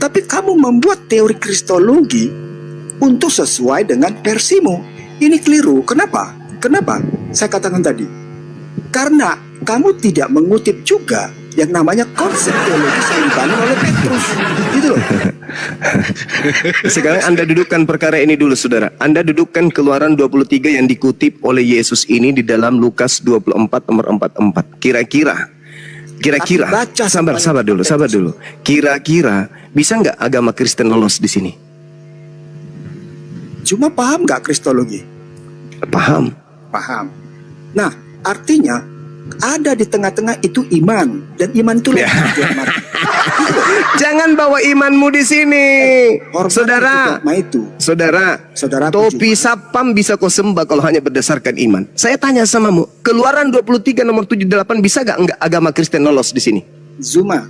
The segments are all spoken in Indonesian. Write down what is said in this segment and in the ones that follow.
Tapi kamu membuat teori kristologi untuk sesuai dengan versimu. Ini keliru. Kenapa? Kenapa? Saya katakan tadi. Karena kamu tidak mengutip juga yang namanya konsep teologis yang dibangun oleh Petrus. Gitu loh. Sekarang Anda dudukkan perkara ini dulu, saudara. Anda dudukkan Keluaran 23 yang dikutip oleh Yesus ini di dalam Lukas 24 nomor 44. Kira-kira, sabar dulu. Kira-kira bisa nggak agama Kristen lolos di sini? Cuma paham nggak kristologi? Paham. Nah, artinya ada di tengah-tengah itu iman, dan iman itu Ya. Jangan bawa imanmu di sini, saudara. Saudara, topi sapam bisa kau sembah kalau hanya berdasarkan iman. Saya tanya samamu, Keluaran 23 nomor 78 bisa nggak agama Kristen lolos di sini? Zuma.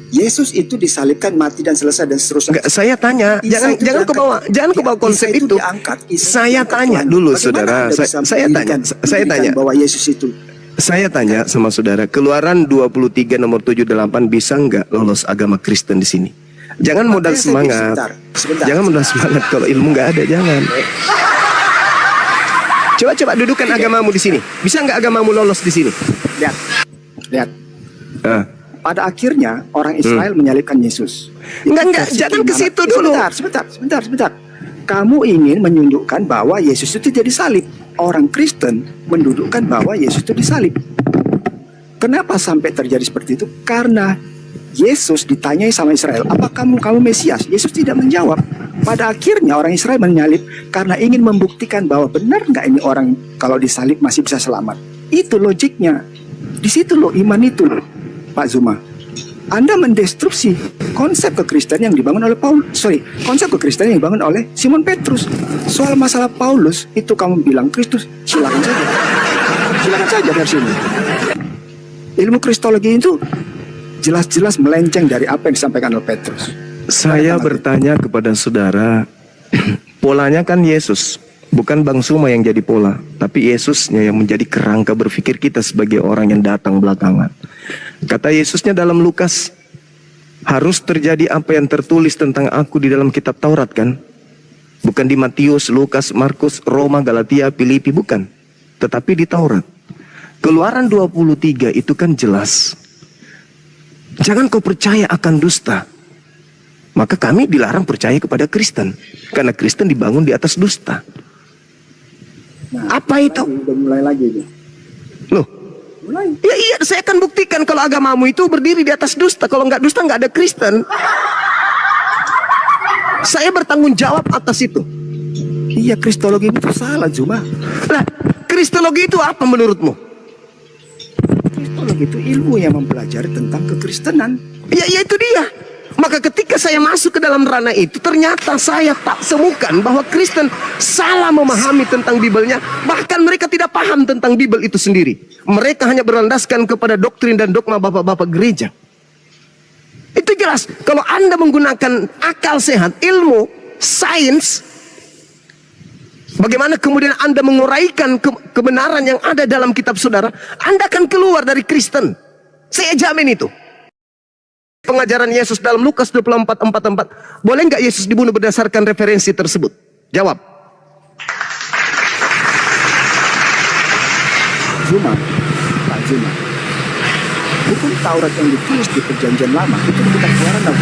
Yesus itu disalibkan, mati dan selesai dan seterusnya. Enggak, saya tanya, jangan kau bawa konsep itu. Saya tanya dulu, saudara. Saya tanya bahwa Yesus itu. Saya tanya sama saudara, Keluaran 23 nomor 78 bisa nggak lolos agama Kristen di sini? Jangan modal semangat. Jangan modal semangat kalau ilmu nggak ada, jangan. Coba dudukan agamamu di sini. Bisa nggak agamamu lolos di sini? Lihat. Pada akhirnya orang Israel menyalibkan Yesus. Enggak, jangan ke situ dulu. Sebentar. Kamu ingin menunjukkan bahwa Yesus itu jadi salib. Orang Kristen mendudukkan bahwa Yesus itu disalib. Kenapa sampai terjadi seperti itu? Karena Yesus ditanyai sama Israel, apa kamu Mesias? Yesus tidak menjawab. Pada akhirnya orang Israel menyalib karena ingin membuktikan bahwa benar nggak ini orang kalau disalib masih bisa selamat. Itu logiknya. Di situ loh iman itu loh, Pak Zuma. Anda mendestruksi konsep kekristenan yang dibangun oleh konsep kekristenan yang dibangun oleh Simon Petrus. Soal masalah Paulus itu kamu bilang Kristus, silakan saja dari sini. Ilmu kristologi itu jelas-jelas melenceng dari apa yang disampaikan oleh Petrus. Saya bertanya kepada saudara, polanya kan Yesus, bukan Bang Suma yang jadi pola, tapi Yesusnya yang menjadi kerangka berpikir kita sebagai orang yang datang belakangan. Kata Yesusnya dalam Lukas, harus terjadi apa yang tertulis tentang aku di dalam kitab Taurat kan? Bukan di Matius, Lukas, Markus, Roma, Galatia, Filipi, bukan. Tetapi di Taurat. Keluaran 23 itu kan jelas. Jangan kau percaya akan dusta. Maka kami dilarang percaya kepada Kristen. Karena Kristen dibangun di atas dusta. Nah, apa itu? Udah mulai lagi ya. Loh? Ya iya, saya akan buktikan kalau agamamu itu berdiri di atas dusta. Kalau nggak dusta nggak ada Kristen. Saya bertanggung jawab atas itu. Iya, kristologi itu salah Zuma. Lah, kristologi itu apa menurutmu? Kristologi itu ilmu yang mempelajari tentang kekristenan. Ya itu dia. Maka ketika saya masuk ke dalam ranah itu, ternyata saya tak temukan bahwa Kristen salah memahami tentang Bibelnya. Bahkan mereka tidak paham tentang Bibel itu sendiri. Mereka hanya berlandaskan kepada doktrin dan dogma bapak-bapak gereja. Itu jelas. Kalau Anda menggunakan akal sehat, ilmu, sains, bagaimana kemudian Anda menguraikan kebenaran yang ada dalam kitab saudara, Anda akan keluar dari Kristen. Saya jamin itu. Pengajaran Yesus dalam Lukas 24:44. Boleh nggak Yesus dibunuh berdasarkan referensi tersebut? Jawab. Pak Zuma. Hukum Taurat yang ditulis di Perjanjian Lama itu kita keluaran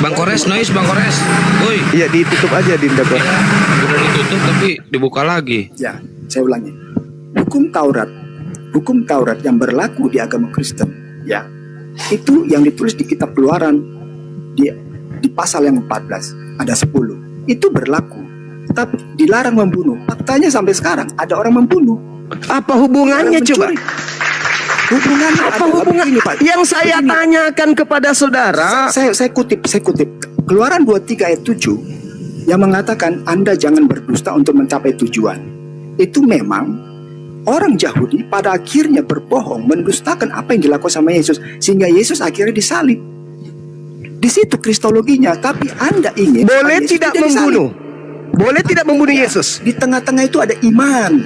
Bang Kores, Bang Kores. Woi. Iya, ditutup aja Dinda. Udah ditutup tapi dibuka lagi. Ya, saya ulangi. Hukum Taurat yang berlaku di agama Kristen, ya. Itu yang ditulis di kitab Keluaran di pasal yang 14 ada 10. Itu berlaku. Tapi dilarang membunuh. Faktanya sampai sekarang ada orang membunuh. Apa hubungannya coba? Hubungannya apa hubungan? Yang saya tanyakan kepada saudara, saya kutip. Keluaran 23 ayat 7 yang mengatakan Anda jangan berdusta untuk mencapai tujuan. Itu memang orang Yahudi pada akhirnya berbohong, mendustakan apa yang dilakukan sama Yesus, sehingga Yesus akhirnya disalib. Di situ kristologinya. Tapi Anda ingin boleh tidak membunuh, boleh tidak membunuh Yesus. Di tengah-tengah itu ada iman.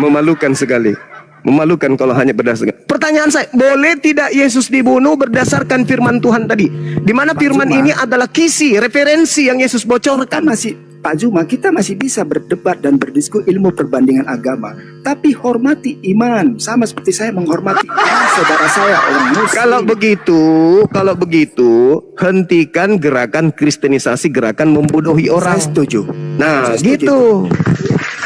Memalukan sekali. Memalukan kalau hanya berdasarkan. Pertanyaan saya, boleh tidak Yesus dibunuh berdasarkan firman Tuhan tadi? Di mana firman Zuma, ini adalah kisi, referensi yang Yesus bocorkan. Pak Zuma, kita masih bisa berdebat dan berdiskusi ilmu perbandingan agama, tapi hormati iman, sama seperti saya menghormati iman saudara saya orang Muslim. Kalau begitu, hentikan gerakan kristenisasi, gerakan membodohi orang. Saya setuju. Nah, Saya setuju gitu.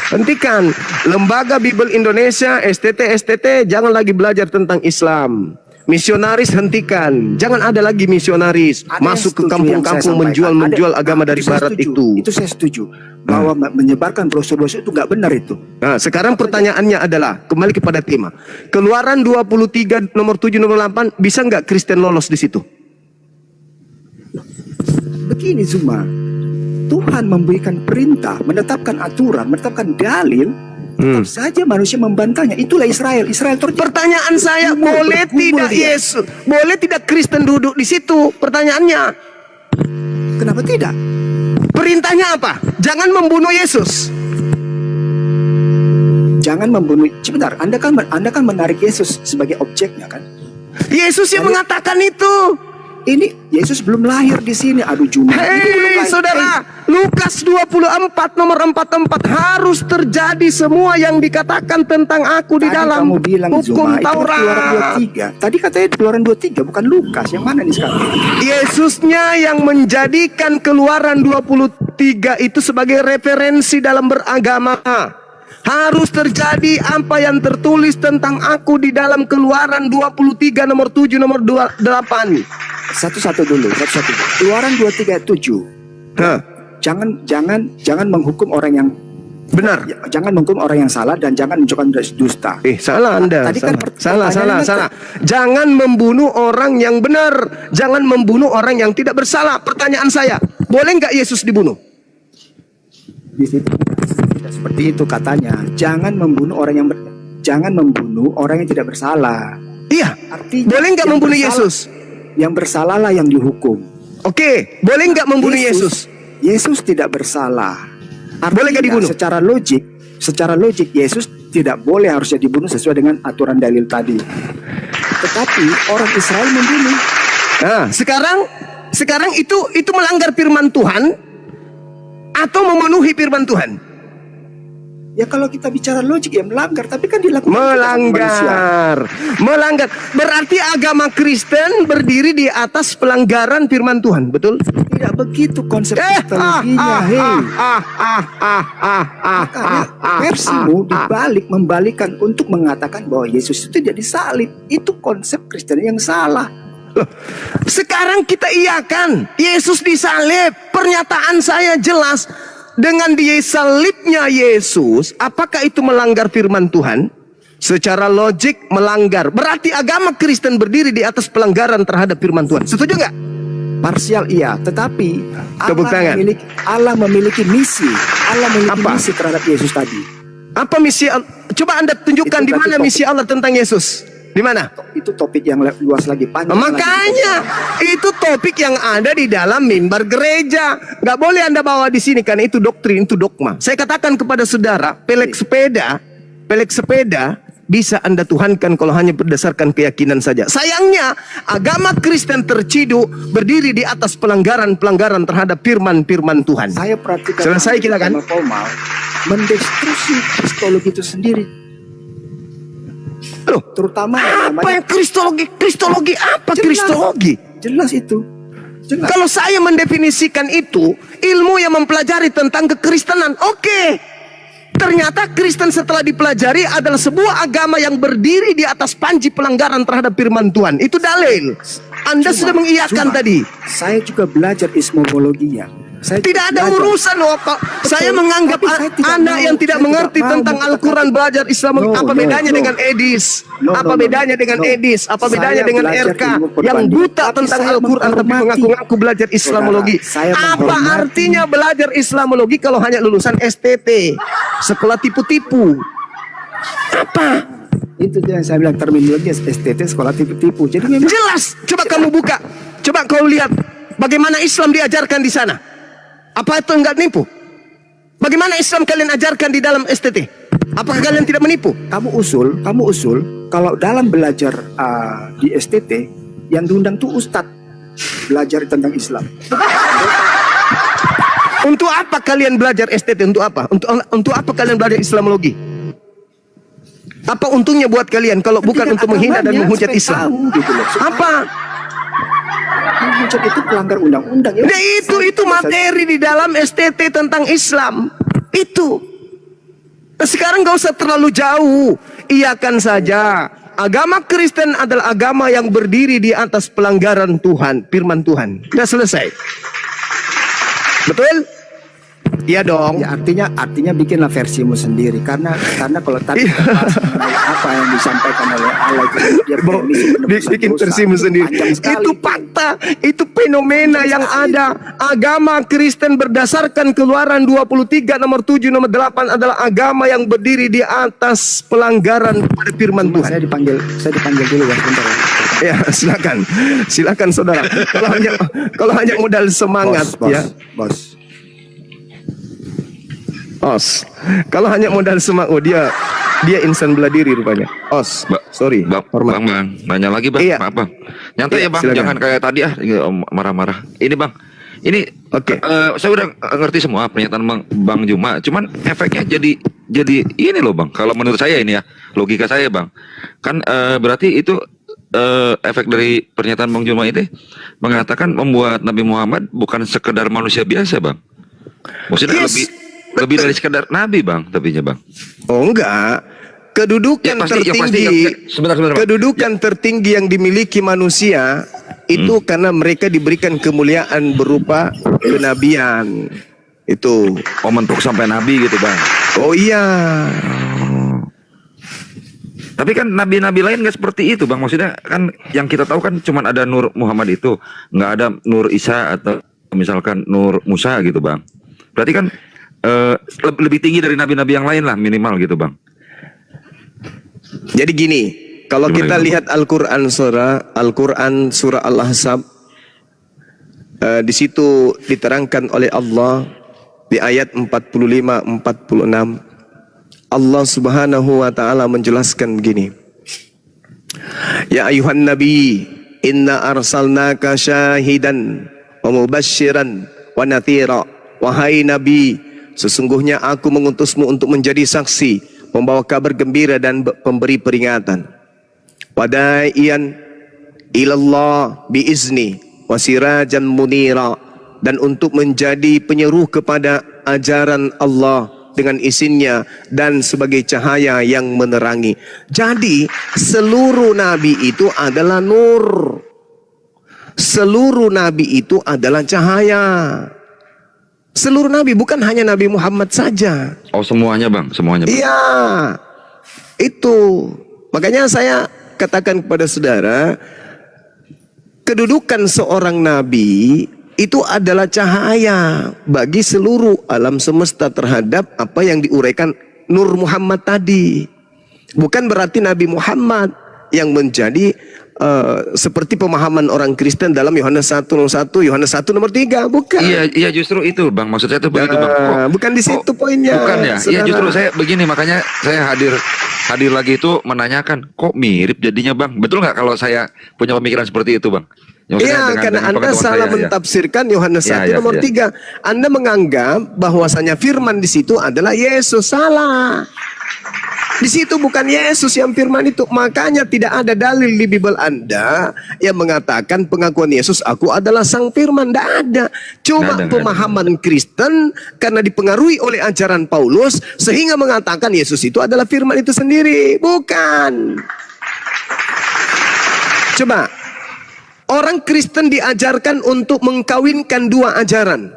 Hentikan. Lembaga Bible Indonesia, STT, jangan lagi belajar tentang Islam. Misionaris hentikan. Jangan ada lagi misionaris Ada masuk ke yang setuju yang kampung-kampung saya sampaikan. menjual agama dari Itu saya barat setuju. itu. Itu saya setuju. Bahwa menyebarkan brosur-brosur itu nggak benar itu. Nah, sekarang pertanyaannya adalah, kembali kepada tema. Keluaran 23 nomor 7 nomor 8, bisa nggak Kristen lolos di situ? Begini Zuma, Tuhan memberikan perintah, menetapkan aturan, menetapkan dalil, tetap saja manusia membantahnya. Itulah Israel. Israel terjadi. Pertanyaan saya, boleh bergumul tidak dia. Yesus, boleh tidak Kristen duduk di situ? Pertanyaannya, Kenapa tidak? perintahnya apa? Jangan membunuh Yesus. Jangan membunuh. Sebentar, Anda kan menarik Yesus sebagai objeknya kan? Yesus yang mengatakan itu. Ini Yesus belum lahir di sini. Aduh Zuma. Itu belum Hei lahir. saudara, Lukas 24 nomor 44 harus terjadi semua yang dikatakan tentang aku di Tadi dalam kamu bilang hukum Zuma, itu Taurat. Keluaran 23. Tadi katanya Keluaran 23, bukan Lukas. Yang mana nih sekarang? Yesusnya yang menjadikan Keluaran 23 itu sebagai referensi dalam beragama. Harus terjadi apa yang tertulis tentang aku di dalam Keluaran 23 nomor 7 nomor 28. Satu-satu dulu. Keluaran 23 ayat 7. Hah, Jangan menghukum orang yang benar. jangan menghukum orang yang salah dan jangan menunjukkan dusta. Salah Anda. Tadi kan salah. pertanyaannya Jangan membunuh orang yang benar. Jangan membunuh orang yang tidak bersalah. Pertanyaan saya, boleh nggak Yesus dibunuh? Di situ tidak seperti itu katanya. Jangan membunuh orang yang tidak bersalah. Iya. Artinya Boleh nggak yang membunuh bersalah- Yesus? Yang bersalahlah yang dihukum. Oke, boleh nggak membunuh Yesus? Yesus tidak bersalah. Boleh nggak dibunuh? Secara logik Yesus tidak boleh harusnya dibunuh sesuai dengan aturan dalil tadi. Tetapi orang Israel membunuh. Nah, sekarang itu melanggar firman Tuhan atau memenuhi firman Tuhan? Ya kalau kita bicara logik ya melanggar, tapi kan dilakukan juga sama manusia. Melanggar. Berarti agama Kristen berdiri di atas pelanggaran firman Tuhan, betul? Tidak begitu konsep kristologinya. Makanya versimu membalikan untuk mengatakan bahwa Yesus itu tidak disalib. Itu konsep Kristen yang salah. Loh, sekarang kita iakan Yesus disalib. Pernyataan saya jelas. Dengan disalibnya Yesus, apakah itu melanggar firman Tuhan? Secara logik melanggar. Berarti agama Kristen berdiri di atas pelanggaran terhadap firman Tuhan. Setuju nggak? Parsial iya, tetapi Tepuk tangan. Allah memiliki misi. Allah memiliki Apa? misi terhadap Yesus tadi. Apa misi? Coba Anda tunjukkan Itu di mana tadi misi Allah tentang Yesus. Di mana? Itu topik yang luas lagi, panjang lagi. Makanya itu topik yang ada di dalam mimbar gereja. Gak boleh Anda bawa di sini karena itu doktrin, itu dogma. Saya katakan kepada saudara, pelek sepeda bisa Anda tuhankan kalau hanya berdasarkan keyakinan saja. Sayangnya agama Kristen terciduk berdiri di atas pelanggaran-pelanggaran terhadap firman-firman Tuhan. Saya perhatikan Selesai kita kan? Formal mendestruksi kristologi itu sendiri. Loh, Terutama yang apa namanya yang kristologi? Kristologi apa Jelas. kristologi? jelas itu. Jelas. Kalau saya mendefinisikan itu ilmu yang mempelajari tentang kekristenan, oke. Ternyata Kristen setelah dipelajari adalah sebuah agama yang berdiri di atas panji pelanggaran terhadap firman Tuhan. Itu dalil. Anda sudah mengiyakan tadi. Saya juga belajar ismologinya. Saya Tidak ada belajar. urusan loh, Pak. Saya menganggap Tapi saya tidak Anda mau- yang tidak saya mengerti tidak mau tentang mengatakan Al-Quran itu. belajar Islam. Apa bedanya dengan Edis? Apa bedanya dengan Edis? Apa bedanya Saya dengan belajar RK ilmu yang perbandingan. buta Tapi tentang saya Al-Quran tapi menghormati. mengaku-ngaku belajar Islamologi? Saudara, saya Apa menghormati. artinya belajar Islamologi kalau hanya lulusan STT? Sekolah tipu-tipu. Apa? Itu yang saya bilang terminologi STT sekolah tipu-tipu. Jadi memang Jelas. Coba kamu buka. Coba kau lihat bagaimana Islam diajarkan di sana. Apa itu enggak nipu? Bagaimana Islam kalian ajarkan di dalam STT? Apakah kalian tidak menipu? Kamu usul kalau dalam belajar di STT yang diundang tuh ustadz belajar tentang Islam. Untuk apa kalian belajar STT? Untuk apa? Untuk apa kalian belajar Islamologi? Apa untungnya buat kalian kalau bukan untuk menghina dan menghujat Islam? Gitu loh. Apa? Menghujat itu pelanggar undang-undang ya. Nah, itu materi di dalam STT tentang Islam. Itu. Nah, sekarang gak usah terlalu jauh. Iakan saja. Agama Kristen adalah agama yang berdiri di atas pelanggaran Tuhan, firman Tuhan. Sudah selesai. Betul? Iya dong. Ya, artinya bikinlah versimu sendiri karena kalau tadi kita bahas mengenai apa yang disampaikan oleh Allah itu dia bikin versimu sendiri. Itu fakta, itu fenomena yang ada. Agama Kristen berdasarkan Keluaran 23 nomor 7 nomor 8 adalah agama yang berdiri di atas pelanggaran pada firman Tuhan. Saya dipanggil dulu ya sebentar ya. Ya, silakan saudara. Kalau hanya modal semangat bos. Os, kalau hanya modal semangat, dia insan bela diri rupanya. Os, sorry, hormat. Bang, nanya lagi bang, Iya. maaf bang. Nyantai ya bang, silakan. jangan kayak tadi marah-marah. Ini bang, ini Oke. saya udah ngerti semua pernyataan bang Juma. Cuman efeknya jadi ini loh bang. Kalau menurut saya ini ya, logika saya bang, kan berarti itu efek dari pernyataan bang Juma ini mengatakan membuat Nabi Muhammad bukan sekedar manusia biasa bang. Maksudnya lebih dari sekedar nabi bang, tapinya bang. Oh enggak, kedudukan tertinggi yang dimiliki manusia itu karena mereka diberikan kemuliaan berupa kenabian. Itu. Oh, mentok sampai nabi gitu bang. Oh iya. Tapi kan nabi-nabi lain nggak seperti itu bang. Maksudnya kan yang kita tahu kan cuma ada Nur Muhammad itu, nggak ada Nur Isa atau misalkan Nur Musa gitu bang. Berarti kan lebih tinggi dari nabi-nabi yang lain lah minimal gitu bang. Jadi gini, kalau kita lihat Al-Quran surah Al-Ahzab, di situ diterangkan oleh Allah di ayat 45-46, Allah Subhanahu wa taala menjelaskan begini. Ya ayuhan nabi, inna arsalnaka syahidan wa mubasysyiran wa natsira. Wahai nabi, sesungguhnya aku mengutusmu untuk menjadi saksi, membawa kabar gembira dan pemberi peringatan. Wadaiyan ilallah biizni wasirajan munira, dan untuk menjadi penyeru kepada ajaran Allah dengan izinnya dan sebagai cahaya yang menerangi. Jadi seluruh nabi itu adalah nur. Seluruh nabi itu adalah cahaya. Seluruh nabi, bukan hanya Nabi Muhammad saja. Oh semuanya bang, semuanya bang. Iya, itu. Makanya saya katakan kepada saudara, kedudukan seorang nabi itu adalah cahaya bagi seluruh alam semesta terhadap apa yang diuraikan Nur Muhammad tadi. Bukan berarti Nabi Muhammad yang menjadi seperti pemahaman orang Kristen dalam Yohanes 1 nomor 1, Yohanes 1 nomor 3, bukan. Iya justru itu bang, maksud saya itu begitu bang. Bukan di situ poinnya. Bukan ya. Iya justru saya begini, makanya saya hadir lagi itu menanyakan kok mirip jadinya bang. Betul nggak kalau saya punya pemikiran seperti itu bang? Iya, karena Anda salah mentafsirkan Yohanes 1 nomor 3. Anda menganggap bahwasanya firman di situ adalah Yesus. Salah. Di situ bukan Yesus yang firman itu. Makanya tidak ada dalil di Bible Anda yang mengatakan pengakuan Yesus, aku adalah sang firman. Tidak ada. Cuma pemahaman Kristen karena dipengaruhi oleh ajaran Paulus sehingga mengatakan Yesus itu adalah firman itu sendiri. Bukan. Coba, orang Kristen diajarkan untuk mengkawinkan dua ajaran.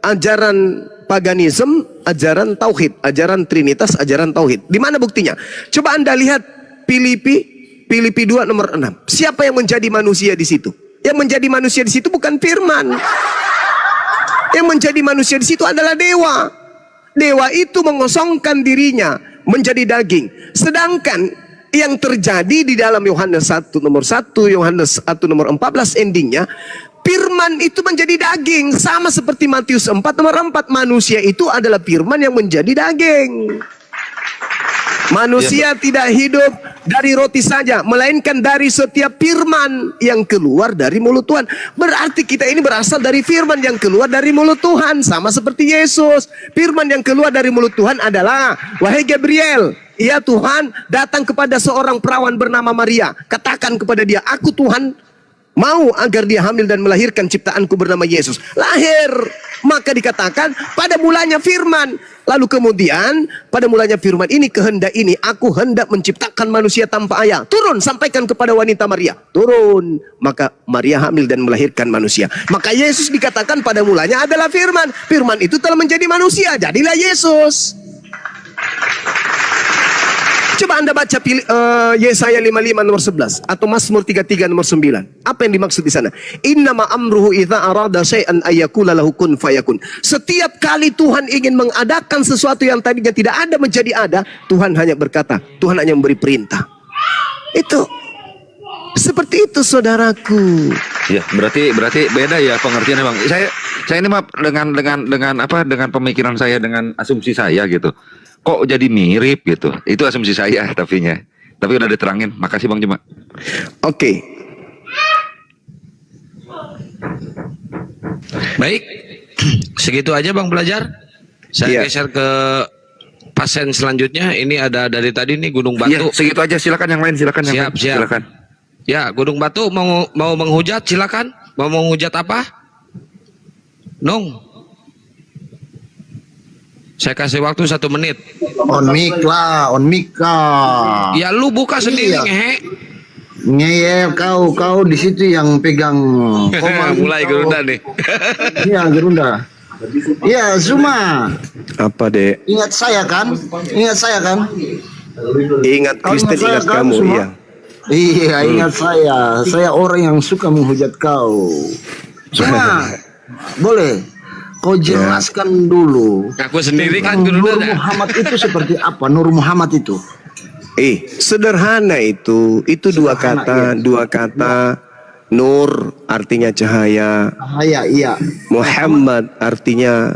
Ajaran paganisme, ajaran tauhid, ajaran trinitas, ajaran tauhid. Di mana buktinya? Coba Anda lihat Filipi 2 nomor 6. Siapa yang menjadi manusia di situ? Yang menjadi manusia di situ bukan firman. Yang menjadi manusia di situ adalah dewa. Dewa itu mengosongkan dirinya menjadi daging. Sedangkan yang terjadi di dalam Yohanes 1 nomor 1, Yohanes 1 nomor 14 endingnya, firman itu menjadi daging. Sama seperti Matius 4 nomor 4, manusia itu adalah firman yang menjadi daging. Manusia tidak hidup dari roti saja, melainkan dari setiap firman yang keluar dari mulut Tuhan. Berarti kita ini berasal dari firman yang keluar dari mulut Tuhan. Sama seperti Yesus. Firman yang keluar dari mulut Tuhan adalah, wahai Gabriel, ya Tuhan datang kepada seorang perawan bernama Maria. Katakan kepada dia, aku Tuhan mau agar dia hamil dan melahirkan ciptaanku bernama Yesus. Lahir. Maka dikatakan pada mulanya firman. Lalu kemudian pada mulanya firman ini, kehendak ini, aku hendak menciptakan manusia tanpa ayah. Turun, sampaikan kepada wanita Maria. Turun. Maka Maria hamil dan melahirkan manusia. Maka Yesus dikatakan pada mulanya adalah firman. Firman itu telah menjadi manusia. Jadilah Yesus. Coba Anda baca Yesaya 55 nomor 11 atau Mazmur 33 nomor 9. Apa yang dimaksud di sana? Innama amruhu idza arada syai'an ayyakula lahu kun fayakun. Setiap kali Tuhan ingin mengadakan sesuatu yang tadinya tidak ada menjadi ada, Tuhan hanya berkata, Tuhan hanya memberi perintah. Itu seperti itu, saudaraku. Ya, berarti beda ya pengertiannya, Bang. Saya ini mah dengan pemikiran saya, dengan asumsi saya gitu. Kok jadi mirip gitu? Itu asumsi saya tapi udah diterangin. Makasih Bang Juma. Oke. Baik, segitu aja Bang Belajar. Saya geser ke pasien selanjutnya. Ini ada dari tadi nih Gunung Batu. Iya, segitu aja. Silakan yang lain. Silakan yang lain. Siap. Silakan. Ya, Gunung Batu mau menghujat, silakan. Mau menghujat apa? Nung. Saya kasih waktu 1 menit. On mic lah. Ya lu buka sendiri ngehe. Ngeyel kau di situ yang pegang komando. Mulai gerunda nih. Iya, gerunda. Iya, Zuma. Apa, Dek? Ingat saya kan? Ingat Kristen, ingat kan, kamu, Zuma? iya. Iya, ingat saya. Saya orang yang suka menghujat kau. Zuma, boleh? Kau jelaskan dulu. Aku sendiri kan Nur gerunda. Muhammad itu seperti apa? Nur Muhammad itu. Sederhana itu dua kata. Nur artinya cahaya. Cahaya, iya. Muhammad artinya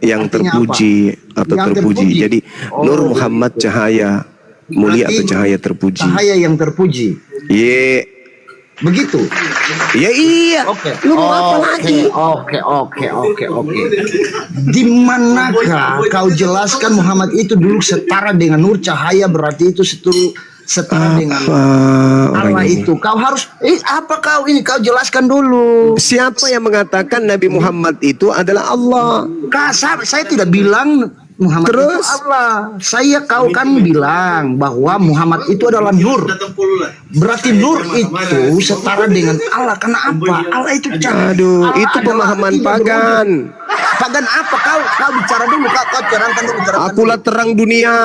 yang terpuji atau Yang terpuji. terpuji. Jadi Nur Muhammad cahaya mulia atau cahaya terpuji. Cahaya yang terpuji. Begitu. Ya iya. Oke. Lu mau apa lagi? Oke. Di manakah kau jelaskan Muhammad itu dulu setara dengan nur cahaya, berarti itu setara dengan Allah itu. Kau harus kau jelaskan dulu. Siapa yang mengatakan Nabi Muhammad itu adalah Allah? Saya tidak bilang Muhammad Terus? itu Allah. Kau kan bilang bahwa Muhammad itu adalah nur. Berarti nur itu setara dengan Allah. Karena apa? Allah itu cahaya. Aduh, Allah itu adalah pemahaman tidak pagan. Pagan apa? Kau bicara dulu. Kau terangkan dulu. Akulah terang dunia.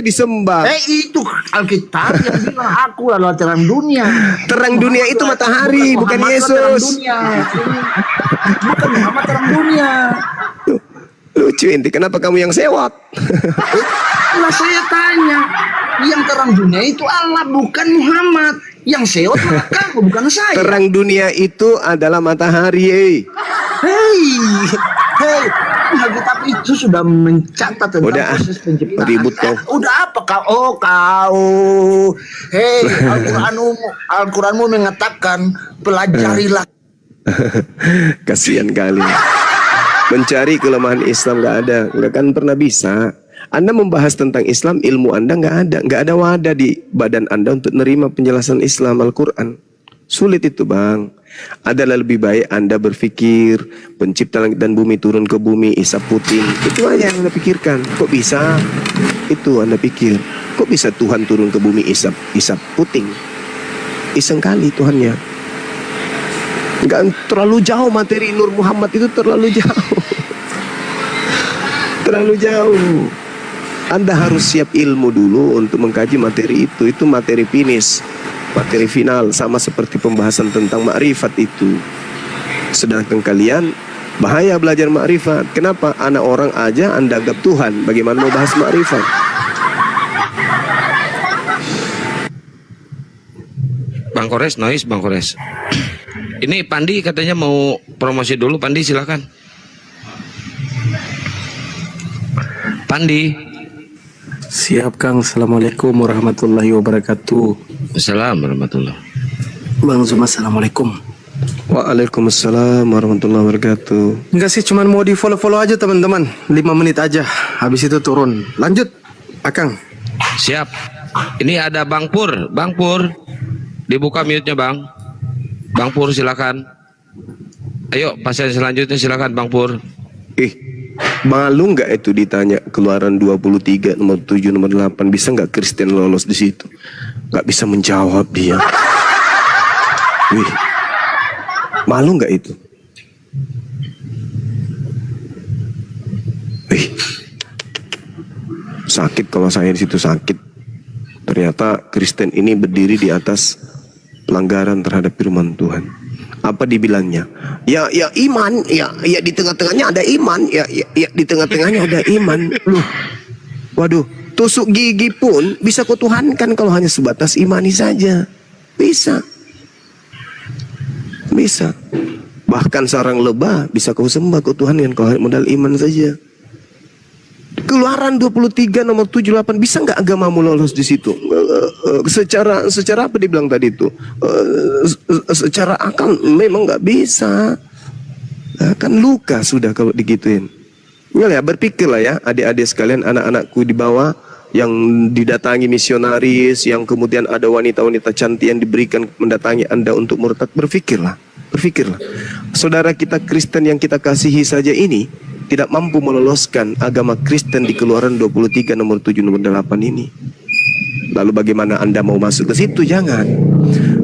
Disembah. Itu Alkitab yang bilang aku adalah terang dunia. Terang dunia itu matahari, bukan Muhammad Yesus. terang dunia. Bukan Muhammad terang dunia. Lucu inti, kenapa kamu yang sewot? Lah saya tanya, yang terang dunia itu Allah, bukan Muhammad. Yang sewot malah kamu, bukan saya. Terang dunia itu adalah matahari. Hei, Alkitab itu sudah mencatat tentang Udah, proses penciptaan. ribut kau. Udah apa kau? Kau. Hei, Al-Quranmu mengatakan pelajarilah. Kasihan kali. Mencari kelemahan Islam nggak akan pernah bisa. Anda membahas tentang Islam, ilmu Anda nggak ada wadah di badan Anda untuk menerima penjelasan Islam Al-Quran. Sulit itu bang. Adalah lebih baik Anda berpikir pencipta langit dan bumi turun ke bumi, isap puting. Itu aja yang Anda pikirkan. Kok bisa? Itu Anda pikir. Kok bisa Tuhan turun ke bumi isap puting? Iseng kali Tuhannya. Enggak terlalu jauh materi Nur Muhammad itu, terlalu jauh. Terlalu jauh. Anda harus siap ilmu dulu untuk mengkaji materi itu. Itu materi finish, materi final, sama seperti pembahasan tentang makrifat itu. Sedangkan kalian bahaya belajar makrifat. Kenapa? Anak orang aja Anda anggap Tuhan. Bagaimana mau bahas makrifat? Bang Kores. Ini Pandi katanya mau promosi dulu. Pandi silakan. Pandi. Siap Kang, Assalamualaikum warahmatullahi wabarakatuh. Assalamualaikum warahmatullahi. Bang Zuma, Assalamualaikum. Waalaikumsalam warahmatullahi wabarakatuh. Enggak sih, cuman mau di follow aja teman-teman, 5 menit aja, habis itu turun. Lanjut, Akang. Siap. Ini ada Bang Pur. Bang Pur, dibuka mute-nya Bang. Bang Pur silakan. Ayo pasien selanjutnya silakan Bang Pur. Malu nggak itu ditanya Keluaran 23 nomor 7 nomor 8 bisa nggak Kristen lolos di situ? Nggak bisa menjawab dia. Wih, malu nggak itu? Wih, sakit kalau saya di situ sakit. Ternyata Kristen ini berdiri di atas pelanggaran terhadap firman Tuhan. Apa dibilangnya? Ya iman, ya di tengah-tengahnya ada iman, ya di tengah-tengahnya ada iman. Loh, waduh, tusuk gigi pun bisa kau tuhankan kalau hanya sebatas imani saja. Bisa. Bahkan sarang lebah bisa kau sembah kau tuhankan kalau hanya modal iman saja. Keluaran 23 nomor 78 bisa nggak agamamu lolos di situ? Secara apa dibilang tadi itu? Secara akal memang nggak bisa. Kan luka sudah kalau digituin. Ya berpikirlah ya adik-adik sekalian, anak-anakku di bawah yang didatangi misionaris, yang kemudian ada wanita-wanita cantik yang diberikan mendatangi Anda untuk murtad. Berpikirlah. Saudara kita Kristen yang kita kasihi saja ini tidak mampu meloloskan agama Kristen di Keluaran 23 nomor 7 nomor 8 ini. Lalu bagaimana Anda mau masuk ke situ? Jangan.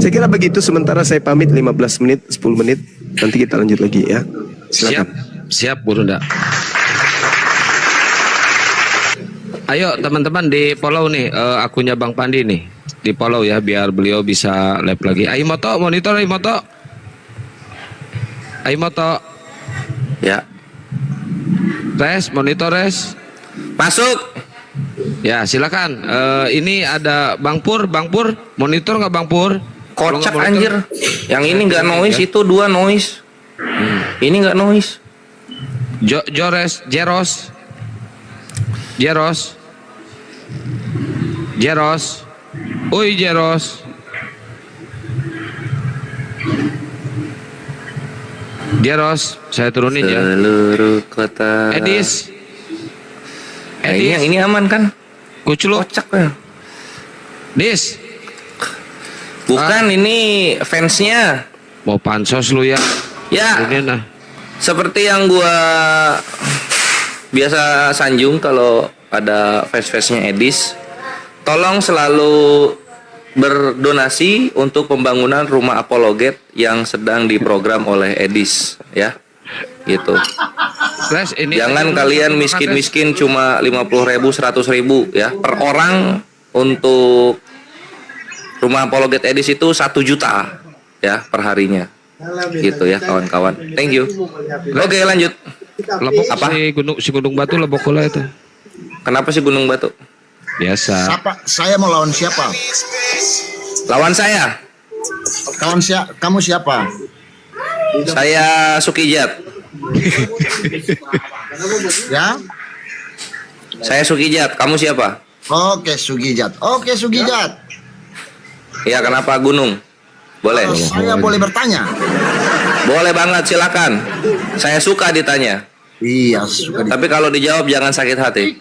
Saya kira begitu, sementara saya pamit 15 menit, 10 menit. Nanti kita lanjut lagi ya. Silakan. Siap Burunda. Ayo teman-teman di follow nih akunnya Bang Pandi nih. Di follow ya biar beliau bisa live lagi. Ayo moto, monitor ayo moto. Ayo moto. Ya. Res, monitor res. Masuk. Ya silakan. Ini ada Bang Pur, monitor nggak Bang Pur? Kocak anjir. Yang ini nggak noise, itu 2 noise. Ini nggak noise. Jeros. Oi Jeros. Jeros, saya turunin ya. Seluruh kota. Edis. Yang ini aman kan? Kuculuk. Kocak ya. Dis. Bukan, ini fansnya. Mau pansos lu ya? Ya. Turunin lah. Seperti yang gua biasa sanjung kalau ada fans-fansnya Edis, tolong selalu berdonasi untuk pembangunan rumah apologet yang sedang diprogram oleh Edis, ya, gitu. Jangan kalian miskin-miskin cuma 50.000, 100.000 ya per orang. Untuk rumah apologet Edis itu 1 juta ya per harinya, gitu ya kawan-kawan. Thank you. Oke lanjut. Lebok apa? Si Gunung Batu lebok bola itu. Kenapa sih Gunung Batu? Biasa. Saya mau lawan siapa? Lawan saya. Kamu siapa? Saya Sukijat. Ya? Saya Sukijat. Kamu siapa? Oke, Sugijat. Ya, kenapa gunung? Boleh. Saya boleh bertanya? Boleh banget, silakan. Saya suka ditanya. Iya, suka. Tapi kalau dijawab jangan sakit hati.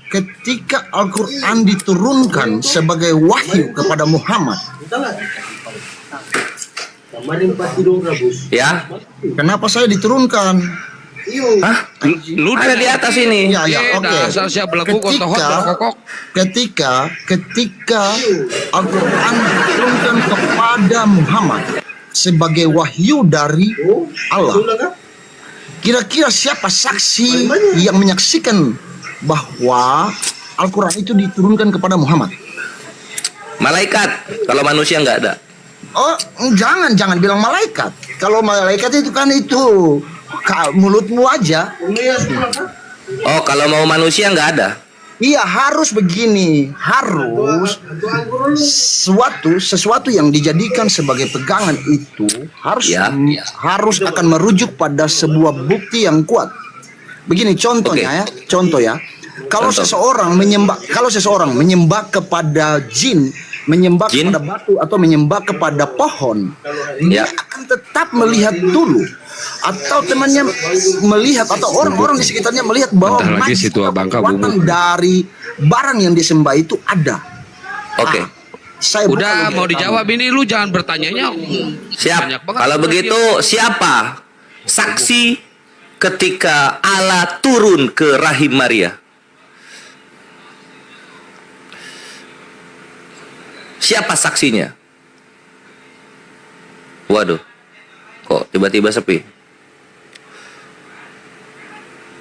Ketika Al-Quran diturunkan sebagai wahyu kepada Muhammad, ya, kenapa saya diturunkan? Hah? Lu ada di atas ini. Ya, oke. Ketika Al-Quran diturunkan kepada Muhammad sebagai wahyu dari Allah, kira-kira siapa saksi yang menyaksikan bahwa Al-Quran itu diturunkan kepada Muhammad? Malaikat. Kalau manusia nggak ada. Oh, jangan bilang malaikat. Kalau malaikat itu kan itu mulutmu aja. Oh, kalau mau manusia nggak ada. Iya, harus begini. Harus sesuatu yang dijadikan sebagai pegangan itu harus akan merujuk pada sebuah bukti yang kuat. Begini contohnya ya. Contoh ya. Kalau Contoh. kalau seseorang menyembah kepada jin, menyembah Jin? kepada batu atau menyembah kepada pohon, dia Ya. akan tetap melihat dulu, atau temannya melihat, atau orang-orang di sekitarnya melihat bahwa Bentar lagi magis si tua atau bangka kekuatan bubuk. dari barang yang disembah itu ada. Oke. Saya bukan Udah logika mau kamu. dijawab ini, lu jangan bertanyanya. Siap. Banyak banget. Kalau begitu siapa saksi ketika Allah turun ke rahim Maria? Siapa saksinya? Waduh. Kok tiba-tiba sepi?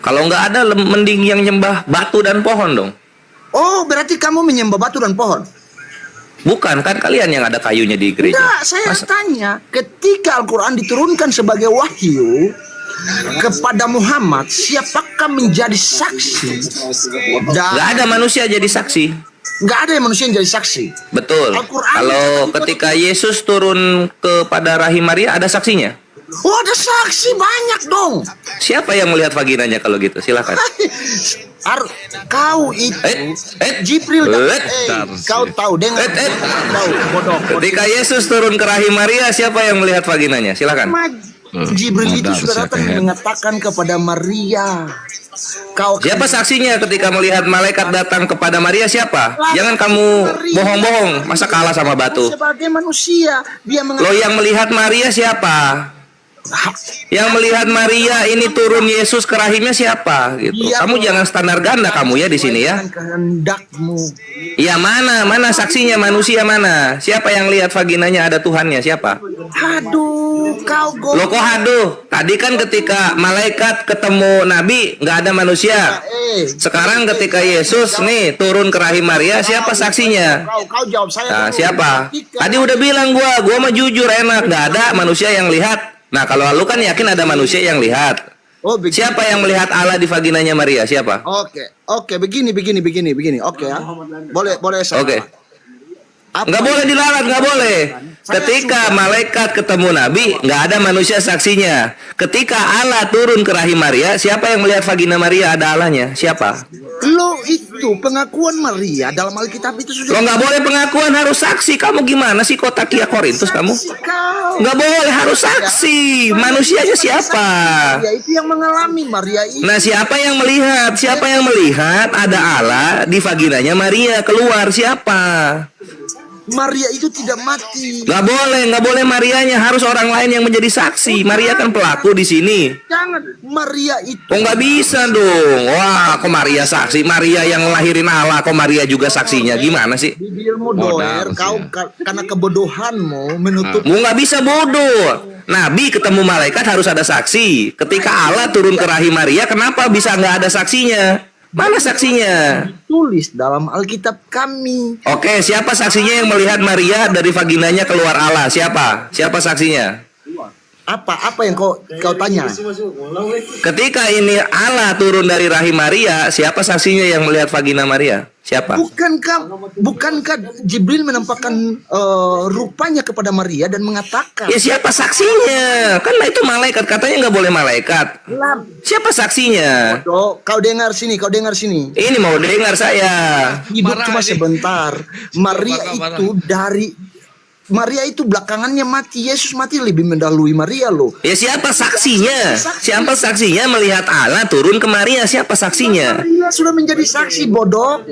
Kalau nggak ada, mending yang nyembah batu dan pohon dong. Oh, berarti kamu menyembah batu dan pohon? Bukan, kan kalian yang ada kayunya di gereja. Enggak, saya Masa- tanya, ketika Al-Quran diturunkan sebagai wahyu kepada Muhammad, siapakah menjadi saksi? nggak ada manusia jadi saksi. Nggak ada yang manusia yang jadi saksi. Betul. Al-Quran Kalau itu- ketika Yesus turun kepada rahim Maria, ada saksinya. Oh, ada saksi banyak dong. Siapa yang melihat vaginanya kalau gitu? Silakan. Kau itu Jibril kau tahu dengar, tahu bodoh. Ketika Yesus turun ke rahim Maria, siapa yang melihat vaginanya? Silakan. Jibril itu modal sudah saya datang kehead. mengatakan kepada Maria, kau Siapa saksinya ketika melihat malaikat datang kepada Maria? Siapa? Jangan kamu bohong-bohong. Masa kalah sama batu? sebagai manusia dia Lo mengatakan yang melihat Maria siapa? Yang melihat Maria ini turun Yesus ke rahimnya siapa? Gitu. Iya, Kamu jangan standar ganda kamu ya di sini ya. kehendakmu. Iya, mana saksinya, manusia mana? Siapa yang lihat vaginanya ada Tuhannya? Siapa? Aduh, kau Lo kok haduh? Tadi kan ketika malaikat ketemu Nabi nggak ada manusia. Sekarang ketika Yesus nih turun ke rahim Maria, siapa saksinya? Kau jawab saya. Nah, dulu. siapa? Ketika- Tadi udah bilang gua mah jujur enak, nggak ada manusia yang lihat. Nah, kalau lu kan yakin ada manusia yang lihat. Oh, begini. Siapa yang melihat Allah di vaginanya Maria? Siapa? Oke, begini. Oke ya. Boleh saya. Oke. Apa Nggak boleh dilarang, nggak boleh. Ketika malaikat ketemu Nabi, nggak ada manusia saksinya. Ketika Allah turun ke rahim Maria, siapa yang melihat vagina Maria ada Allahnya? Siapa? Lo itu pengakuan Maria dalam Alkitab itu Lo sudah nggak boleh pengakuan, harus saksi. Kamu gimana sih kota Kia Korintus kamu? kau. Nggak boleh, harus saksi. Manusianya siapa? Ya itu yang mengalami Maria itu. Nah, siapa yang melihat? Siapa yang melihat ada Allah di vaginanya Maria keluar? Siapa? Maria itu tidak mati. Nggak boleh Marianya, harus orang lain yang menjadi saksi. Maria kan pelaku di sini. Jangan, Maria itu. Oh, nggak bisa dong. Wah, kok Maria saksi? Maria yang ngelahirin Allah, kok Maria juga saksinya? Gimana sih? Bibirmu Modal doer, kau sih. karena kebodohanmu menutup. Mu nggak bisa bodoh. Nabi ketemu malaikat harus ada saksi. Ketika Allah turun ke rahim Maria, kenapa bisa nggak ada saksinya? Mana saksinya? Tulis dalam Alkitab kami. Oke, siapa saksinya yang melihat Maria dari vaginanya keluar Allah? Siapa? Siapa saksinya? Apa yang kau tanya? Ketika ini Allah turun dari rahim Maria, siapa saksinya yang melihat vagina Maria? Siapa? Bukankah Jibril menampakkan rupanya kepada Maria dan mengatakan, Ya siapa saksinya? Kan itu malaikat, katanya nggak boleh malaikat. "Lam, Siapa saksinya? kau dengar sini. Ini mau dengar saya. Hidup Marah cuma ini. sebentar. Maria Marah. Maria itu belakangannya mati. Yesus mati lebih mendahului Maria loh. Ya siapa saksinya? Siapa saksinya melihat Allah turun ke Maria? Siapa saksinya? Maria sudah menjadi saksi, bodoh.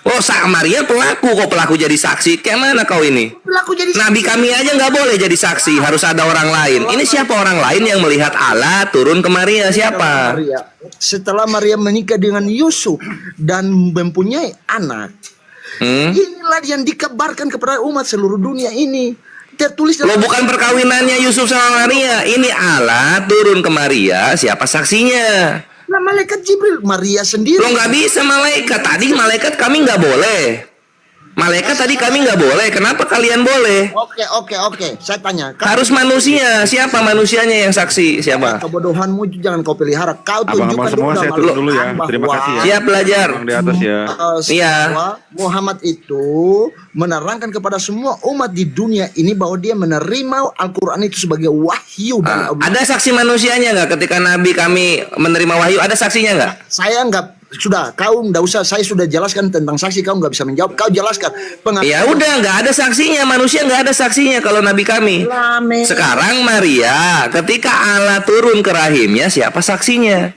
Oh, Maria pelaku, kok pelaku jadi saksi? Kayak mana kau ini? Pelaku jadi Nabi kami aja nggak boleh jadi saksi, harus ada orang lain. Ini siapa orang lain yang melihat Allah turun ke Maria? Siapa? Maria. Setelah Maria menikah dengan Yusuf dan mempunyai anak, inilah yang dikabarkan kepada umat seluruh dunia ini. Tertulis Lo dalam bukan perkawinannya Yusuf sama Maria. Ini Allah turun ke Maria. Siapa saksinya? Nah, malaikat Jibril, Maria sendiri. Lo nggak bisa malaikat. Tadi malaikat kami nggak boleh. Malaikat tadi kami nggak boleh. Kenapa kalian boleh? Oke. Saya tanya. Harus manusia. Siapa manusianya yang saksi? Siapa? Kebodohanmu jangan kau pelihara. Kau Abang-abang tunjukkan semua saya dalam turun dulu ya. Al-Quran Terima bahwa, kasih ya. Siap belajar. Yang di atas ya. Iya. bahwa Muhammad itu menerangkan kepada semua umat di dunia ini bahwa dia menerima Al-Quran itu sebagai wahyu dari Allah. Ada saksi manusianya nggak ketika Nabi kami menerima wahyu? Ada saksinya nggak? Saya nggak Sudah, kau nggak usah. Saya sudah jelaskan tentang saksi, kau nggak bisa menjawab. Kau jelaskan. Ya udah, nggak ada saksinya, manusia nggak ada saksinya kalau nabi kami. Sekarang Maria, ketika Allah turun ke rahimnya, siapa saksinya?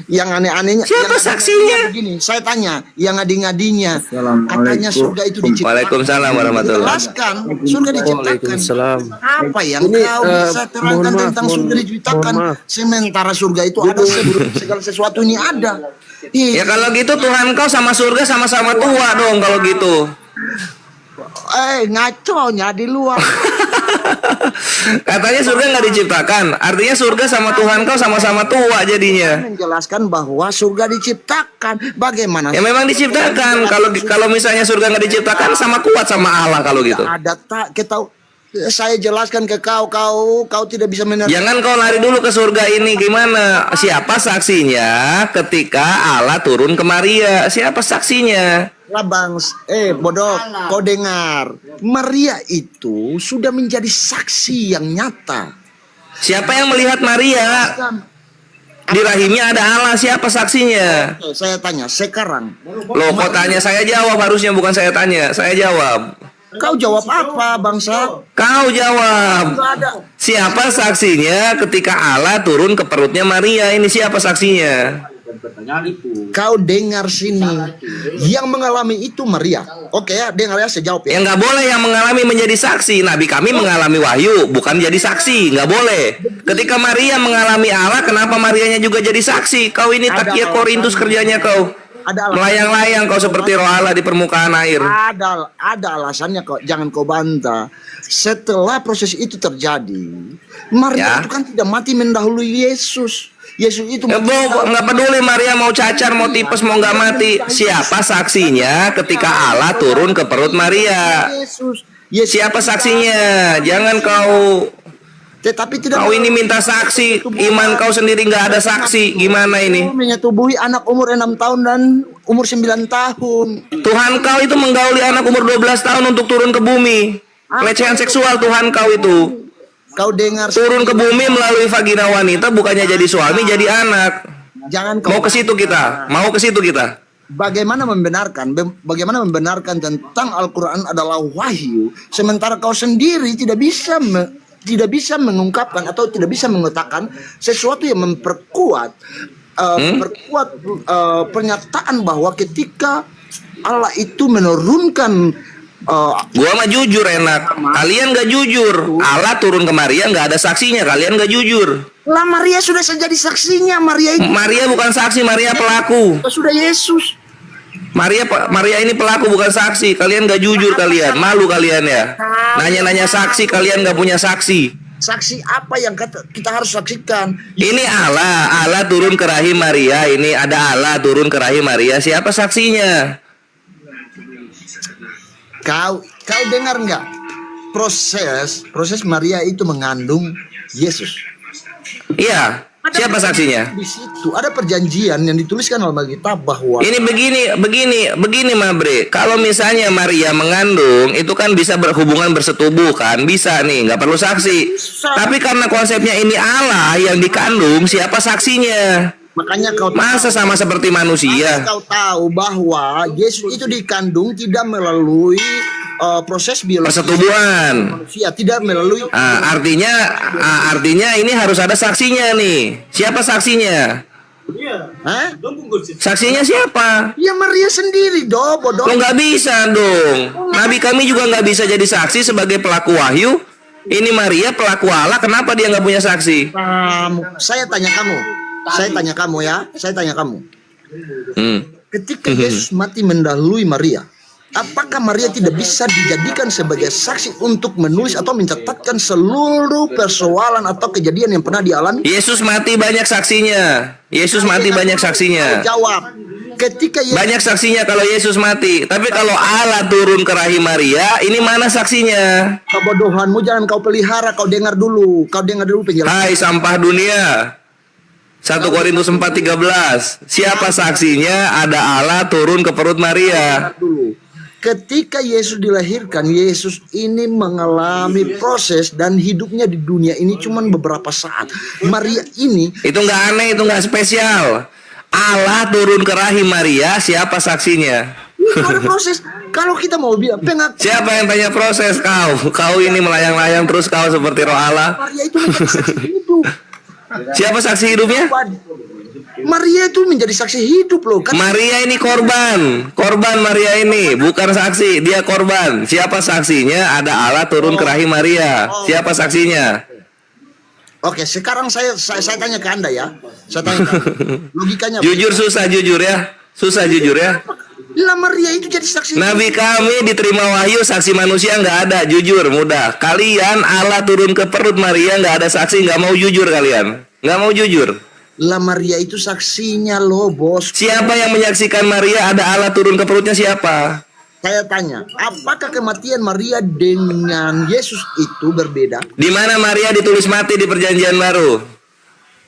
Yang aneh-anehnya. Siapa yang saksinya? Begini, saya tanya, yang ngadi-ngadinya, katanya surga itu diciptakan. Waalaikumsalam warahmatullahi Jelaskan, surga diciptakan. Waalaikumsalam. Apa yang Ini, kau bisa terangkan mohon maaf, tentang surga diciptakan? mohon maaf. Sementara surga itu ada, segala sesuatu ini ada. Ya kalau gitu Tuhan kau sama surga sama-sama tua dong kalau gitu. Ngaconya di luar. Katanya surga nggak diciptakan, artinya surga sama Tuhan kau sama-sama tua jadinya. Menjelaskan bahwa surga diciptakan. Bagaimana? Ya memang diciptakan. Kalau misalnya surga nggak diciptakan, sama kuat sama Allah kalau gitu. Ada tak kita. Saya jelaskan ke kau tidak bisa menerima. Jangan kau lari dulu ke surga ini. Gimana? Siapa saksinya ketika Allah turun ke Maria? Siapa saksinya? Lah bang, bodoh, kau dengar. Maria itu sudah menjadi saksi yang nyata. Siapa yang melihat Maria? Di rahimnya ada Allah. Siapa saksinya? Oke, saya tanya sekarang. Loh, kau tanya, saya jawab harusnya, bukan saya tanya. Saya jawab. Kau jawab apa, bangsa? Kau jawab. Nggak ada. Siapa saksinya ketika Allah turun ke perutnya Maria? Ini siapa saksinya? Kau dengar sini. Yang mengalami itu Maria. Oke ya, dengar ya, saya jawab ya. Ya nggak boleh yang mengalami menjadi saksi. Nabi kami mengalami wahyu, bukan jadi saksi. Nggak boleh. Ketika Maria mengalami Allah, kenapa Marianya juga jadi saksi? Kau ini takia Korintus kerjanya kau. Melayang-layang kau seperti roh Allah di permukaan air. Ada alasannya kok, jangan kau bantah. Setelah proses itu terjadi, Maria Ya. itu kan tidak mati mendahului Yesus. Yesus itu Nggak peduli Maria mau cacar, mau tipes, mau nggak mati. Siapa saksinya ketika Allah turun ke perut Maria? Yesus. Siapa saksinya? Jangan kau Tidak ini minta saksi. Iman kau sendiri nggak ada saksi. Gimana ini? menyetubuhi anak umur 6 tahun dan umur 9 tahun. Tuhan kau itu menggauli anak umur 12 tahun untuk turun ke bumi. Pelecehan seksual Tuhan kau itu. Kau dengar Turun ke bumi melalui vagina wanita, bukannya jadi suami, jadi anak. Jangan kau Mau ke situ kita. Mau ke situ kita. bagaimana membenarkan tentang Al-Quran adalah wahyu, sementara kau sendiri tidak bisa mengungkapkan atau tidak bisa mengatakan sesuatu yang memperkuat pernyataan bahwa ketika Allah itu menurunkan Gua mah jujur enak. Kalian gak jujur. Allah turun ke Maria nggak ada saksinya. Kalian gak jujur. lah Maria sudah jadi saksinya. Maria itu Maria bukan saksi, Maria pelaku. sudah Yesus. Maria ini pelaku bukan saksi. Kalian gak jujur kalian. Malu kalian ya. Nanya-nanya saksi, kalian gak punya saksi. Saksi apa yang kita harus saksikan? Ini Allah turun ke rahim Maria. Ini ada Allah turun ke rahim Maria. Siapa saksinya? Kau dengar nggak proses Maria itu mengandung Yesus? Iya. Siapa saksinya? Di situ ada perjanjian yang dituliskan dalam Alkitab bahwa Ini begini Mabre. Kalau misalnya Maria mengandung, itu kan bisa berhubungan bersetubuh kan? Bisa nih, nggak perlu saksi. Tapi karena konsepnya ini Allah yang dikandung, siapa saksinya? makanya Masa sama seperti manusia? kau tahu bahwa Yesus itu dikandung tidak melalui proses biologi Persetubuhan. manusia, tidak melalui Artinya ini harus ada saksinya nih. Siapa saksinya? Hah? Saksinya siapa? Ya Maria sendiri bodoh. Kok nggak bisa dong? Nabi kami juga nggak bisa jadi saksi sebagai pelaku wahyu. Ini Maria pelaku Allah, kenapa dia nggak punya saksi? Saya tanya kamu. Ketika Yesus mati mendahului Maria, apakah Maria tidak bisa dijadikan sebagai saksi untuk menulis atau mencatatkan seluruh persoalan atau kejadian yang pernah dialami? Yesus mati banyak saksinya. Jawab. Ketika Yesus Banyak saksinya kalau Yesus mati. Tapi kalau Allah turun ke rahim Maria, ini mana saksinya? kebodohanmu jangan kau pelihara, kau dengar dulu penjelasan. Hai sampah dunia. 1 Korintus 4:13. Siapa saksinya? Ada Allah turun ke perut Maria. Dulu. Ketika Yesus dilahirkan, Yesus ini mengalami proses dan hidupnya di dunia ini cuma beberapa saat. Maria ini Itu nggak aneh, itu nggak spesial. Allah turun ke rahim Maria, siapa saksinya? Itu ada proses. Kalau kita mau bilang pengakuan Siapa yang tanya proses kau? Kau ini melayang-layang terus kau seperti roh Allah. Maria itu menjadi saksi hidup. Siapa saksi hidupnya? Maria itu menjadi saksi hidup loh. Kan Maria ini korban. Korban Maria ini, bukan saksi, dia korban. Siapa saksinya? Ada Allah turun ke rahim Maria. Siapa saksinya? Oke, sekarang saya tanya ke Anda ya. Saya tanya ke Anda. Logikanya Jujur susah jujur ya. Susah jujur ya. lah Maria itu jadi saksi. Nabi kami diterima wahyu, saksi manusia nggak ada. Jujur mudah. Kalian Allah turun ke perut Maria, nggak ada saksi, nggak mau jujur kalian. Nggak mau jujur. Lah Maria itu saksinya loh, bos. Siapa yang menyaksikan Maria ada Allah turun ke perutnya siapa? Saya tanya, apakah kematian Maria dengan Yesus itu berbeda? Di mana Maria ditulis mati di Perjanjian Baru?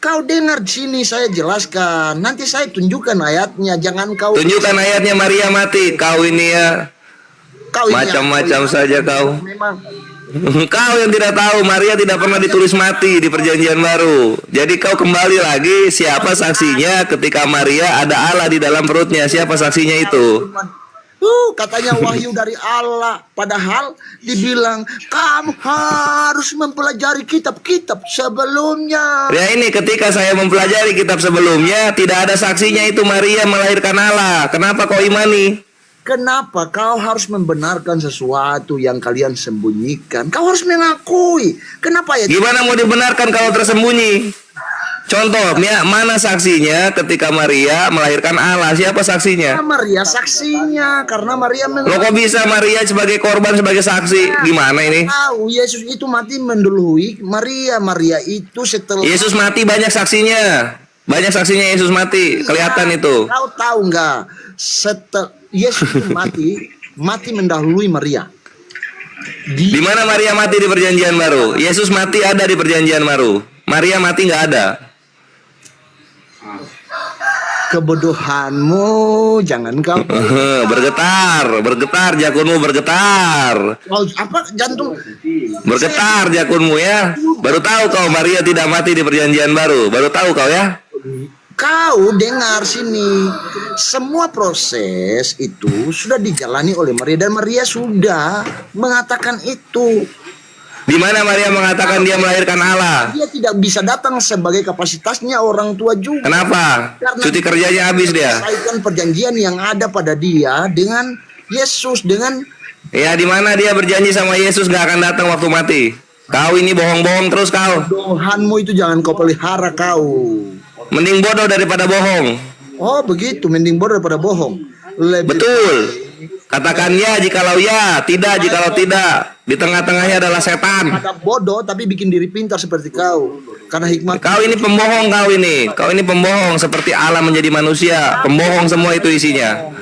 Kau dengar di sini saya jelaskan. Nanti saya tunjukkan ayatnya. Jangan kau Tunjukkan ayatnya Maria mati. Kau ini ya kau ini macam-macam saja kau. Memang Kau yang tidak tahu Maria tidak pernah ditulis mati di Perjanjian Baru. Jadi kau kembali lagi, siapa saksinya ketika Maria ada Allah di dalam perutnya? Siapa saksinya itu? katanya wahyu dari Allah. Padahal dibilang kamu harus mempelajari kitab-kitab sebelumnya. Ya ini ketika saya mempelajari kitab sebelumnya tidak ada saksinya itu Maria melahirkan Allah. Kenapa kau imani? Kenapa kau harus membenarkan sesuatu yang kalian sembunyikan? Kau harus mengakui. Kenapa ya? Gimana mau dibenarkan kalau tersembunyi? Contoh, mana saksinya ketika Maria melahirkan Allah? Siapa saksinya? Maria saksinya karena Maria Loh kok bisa Maria sebagai korban, sebagai saksi? Gimana ini? tahu Yesus itu mati mendahului Maria. Maria itu setelah Yesus mati banyak saksinya. Banyak saksinya Yesus mati, kelihatan itu. Kau tahu nggak? Yesus itu mati mendahului Maria. Di mana Maria mati di Perjanjian Baru? Yesus mati ada di Perjanjian Baru. Maria mati nggak ada. Kebodohanmu jangan kau bergetar jakunmu bergetar. apa jantung Bergetar jakunmu ya. Baru tahu kau Maria tidak mati di Perjanjian Baru. Baru tahu kau ya. Kau dengar sini, semua proses itu sudah dijalani oleh Maria dan Maria sudah mengatakan itu. Di mana Maria mengatakan dia melahirkan Allah? Dia tidak bisa datang sebagai kapasitasnya orang tua juga. Kenapa? Karena Cuti kerjanya habis dia. menyelesaikan perjanjian yang ada pada dia dengan Yesus dengan Ya di mana dia berjanji sama Yesus gak akan datang waktu mati. Kau ini bohong-bohong terus kau. Tuhanmu itu jangan kau pelihara kau. Mending bodoh daripada bohong. Oh begitu, mending bodoh daripada bohong. Betul. Katakan ya jikalau ya, tidak jikalau tidak. Di tengah-tengahnya adalah setan. Ada bodoh tapi bikin diri pintar seperti kau. Karena hikmat. Kau ini pembohong kau ini. Kau ini pembohong seperti Allah menjadi manusia. Pembohong semua itu isinya.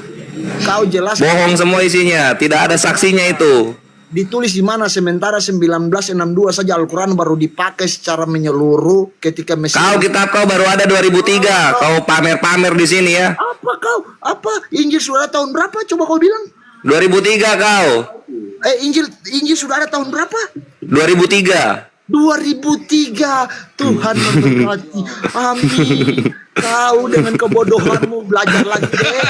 Kau jelas Bohong semua isinya. Tidak ada saksinya itu. ditulis di mana sementara 1962 saja Al-Quran baru dipakai secara menyeluruh ketika Mesias. Kau kitab kau baru ada 2003. Kau pamer-pamer di sini ya. Apa kau? Apa? Injil sudah ada tahun berapa? Coba kau bilang. 2003 kau. Injil sudah ada tahun berapa? 2003. 2003. Tuhan memberkati. Amin. Kau dengan kebodohanmu belajar lagi deh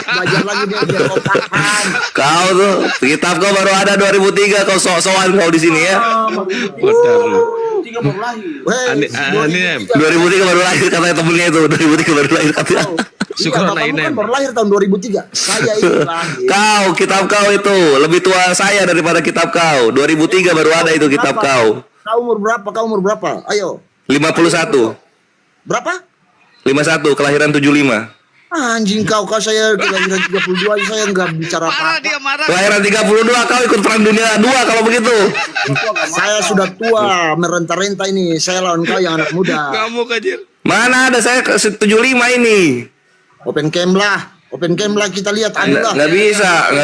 biar kau paham. Kau tuh kitab kau baru ada 2003. Kau sok-sokan kau di sini ya. 2003 baru lahir katanya temennya itu. 2003 baru lahir katanya. Syukur kan baru lahir tahun 2003. Saya itu lahir. Kau kitab kau itu lebih tua saya daripada kitab kau. 2003 baru ada itu kitab kau. Kau umur berapa? Ayo. 51. Berapa? 51 kelahiran 75. Anjing kau saya kelahiran 32 saya enggak bicara apa. Kelahiran 32 kau ikut perang dunia 2 kalau begitu. Saya sudah tua, merenta-renta ini. Saya lawan kau yang anak muda. Mana ada saya ke 75 ini. Open cam lah kita lihat anulah. Nggak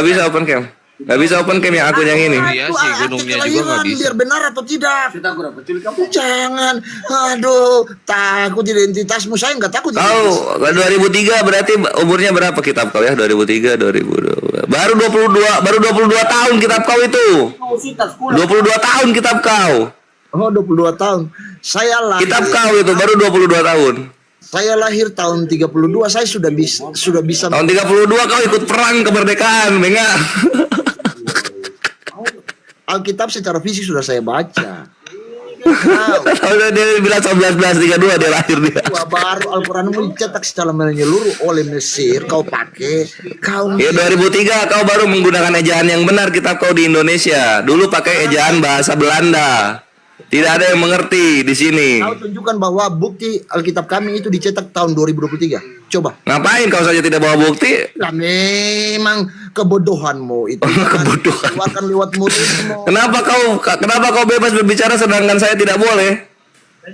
bisa open cam. Nggak bisa open cam yang akun yang ini. Iya sih, gunungnya juga nggak bisa. Biar benar atau tidak. Jangan. Aduh, takut identitasmu. Saya nggak takut. Kau 2003 berarti umurnya berapa kitab kau ya? 2003 2002. Baru 22 tahun kitab kau itu. 22 tahun kitab kau. Oh, 22 tahun. Saya lahir. Kitab kau itu baru 22 tahun. Saya lahir tahun 32, saya sudah bisa Tahun 32 kau ikut perang kemerdekaan, Menga. Alkitab secara fisik sudah saya baca. Tahun dia bilang 1932 dia lahir dia. Baru Al-Quran dicetak secara menyeluruh oleh Mesir, kau pakai, kau Ya 2003 kau baru menggunakan ejaan yang benar kitab kau di Indonesia. Dulu pakai ejaan bahasa Belanda. Tidak ada yang mengerti di sini. kau tunjukkan bahwa bukti Alkitab kami itu dicetak tahun 2023. Coba. Ngapain kau saja tidak bawa bukti? Lah memang kebodohanmu itu. Kebodohan. Keluarkan lewat mulutmu. Kenapa kau bebas berbicara sedangkan saya tidak boleh?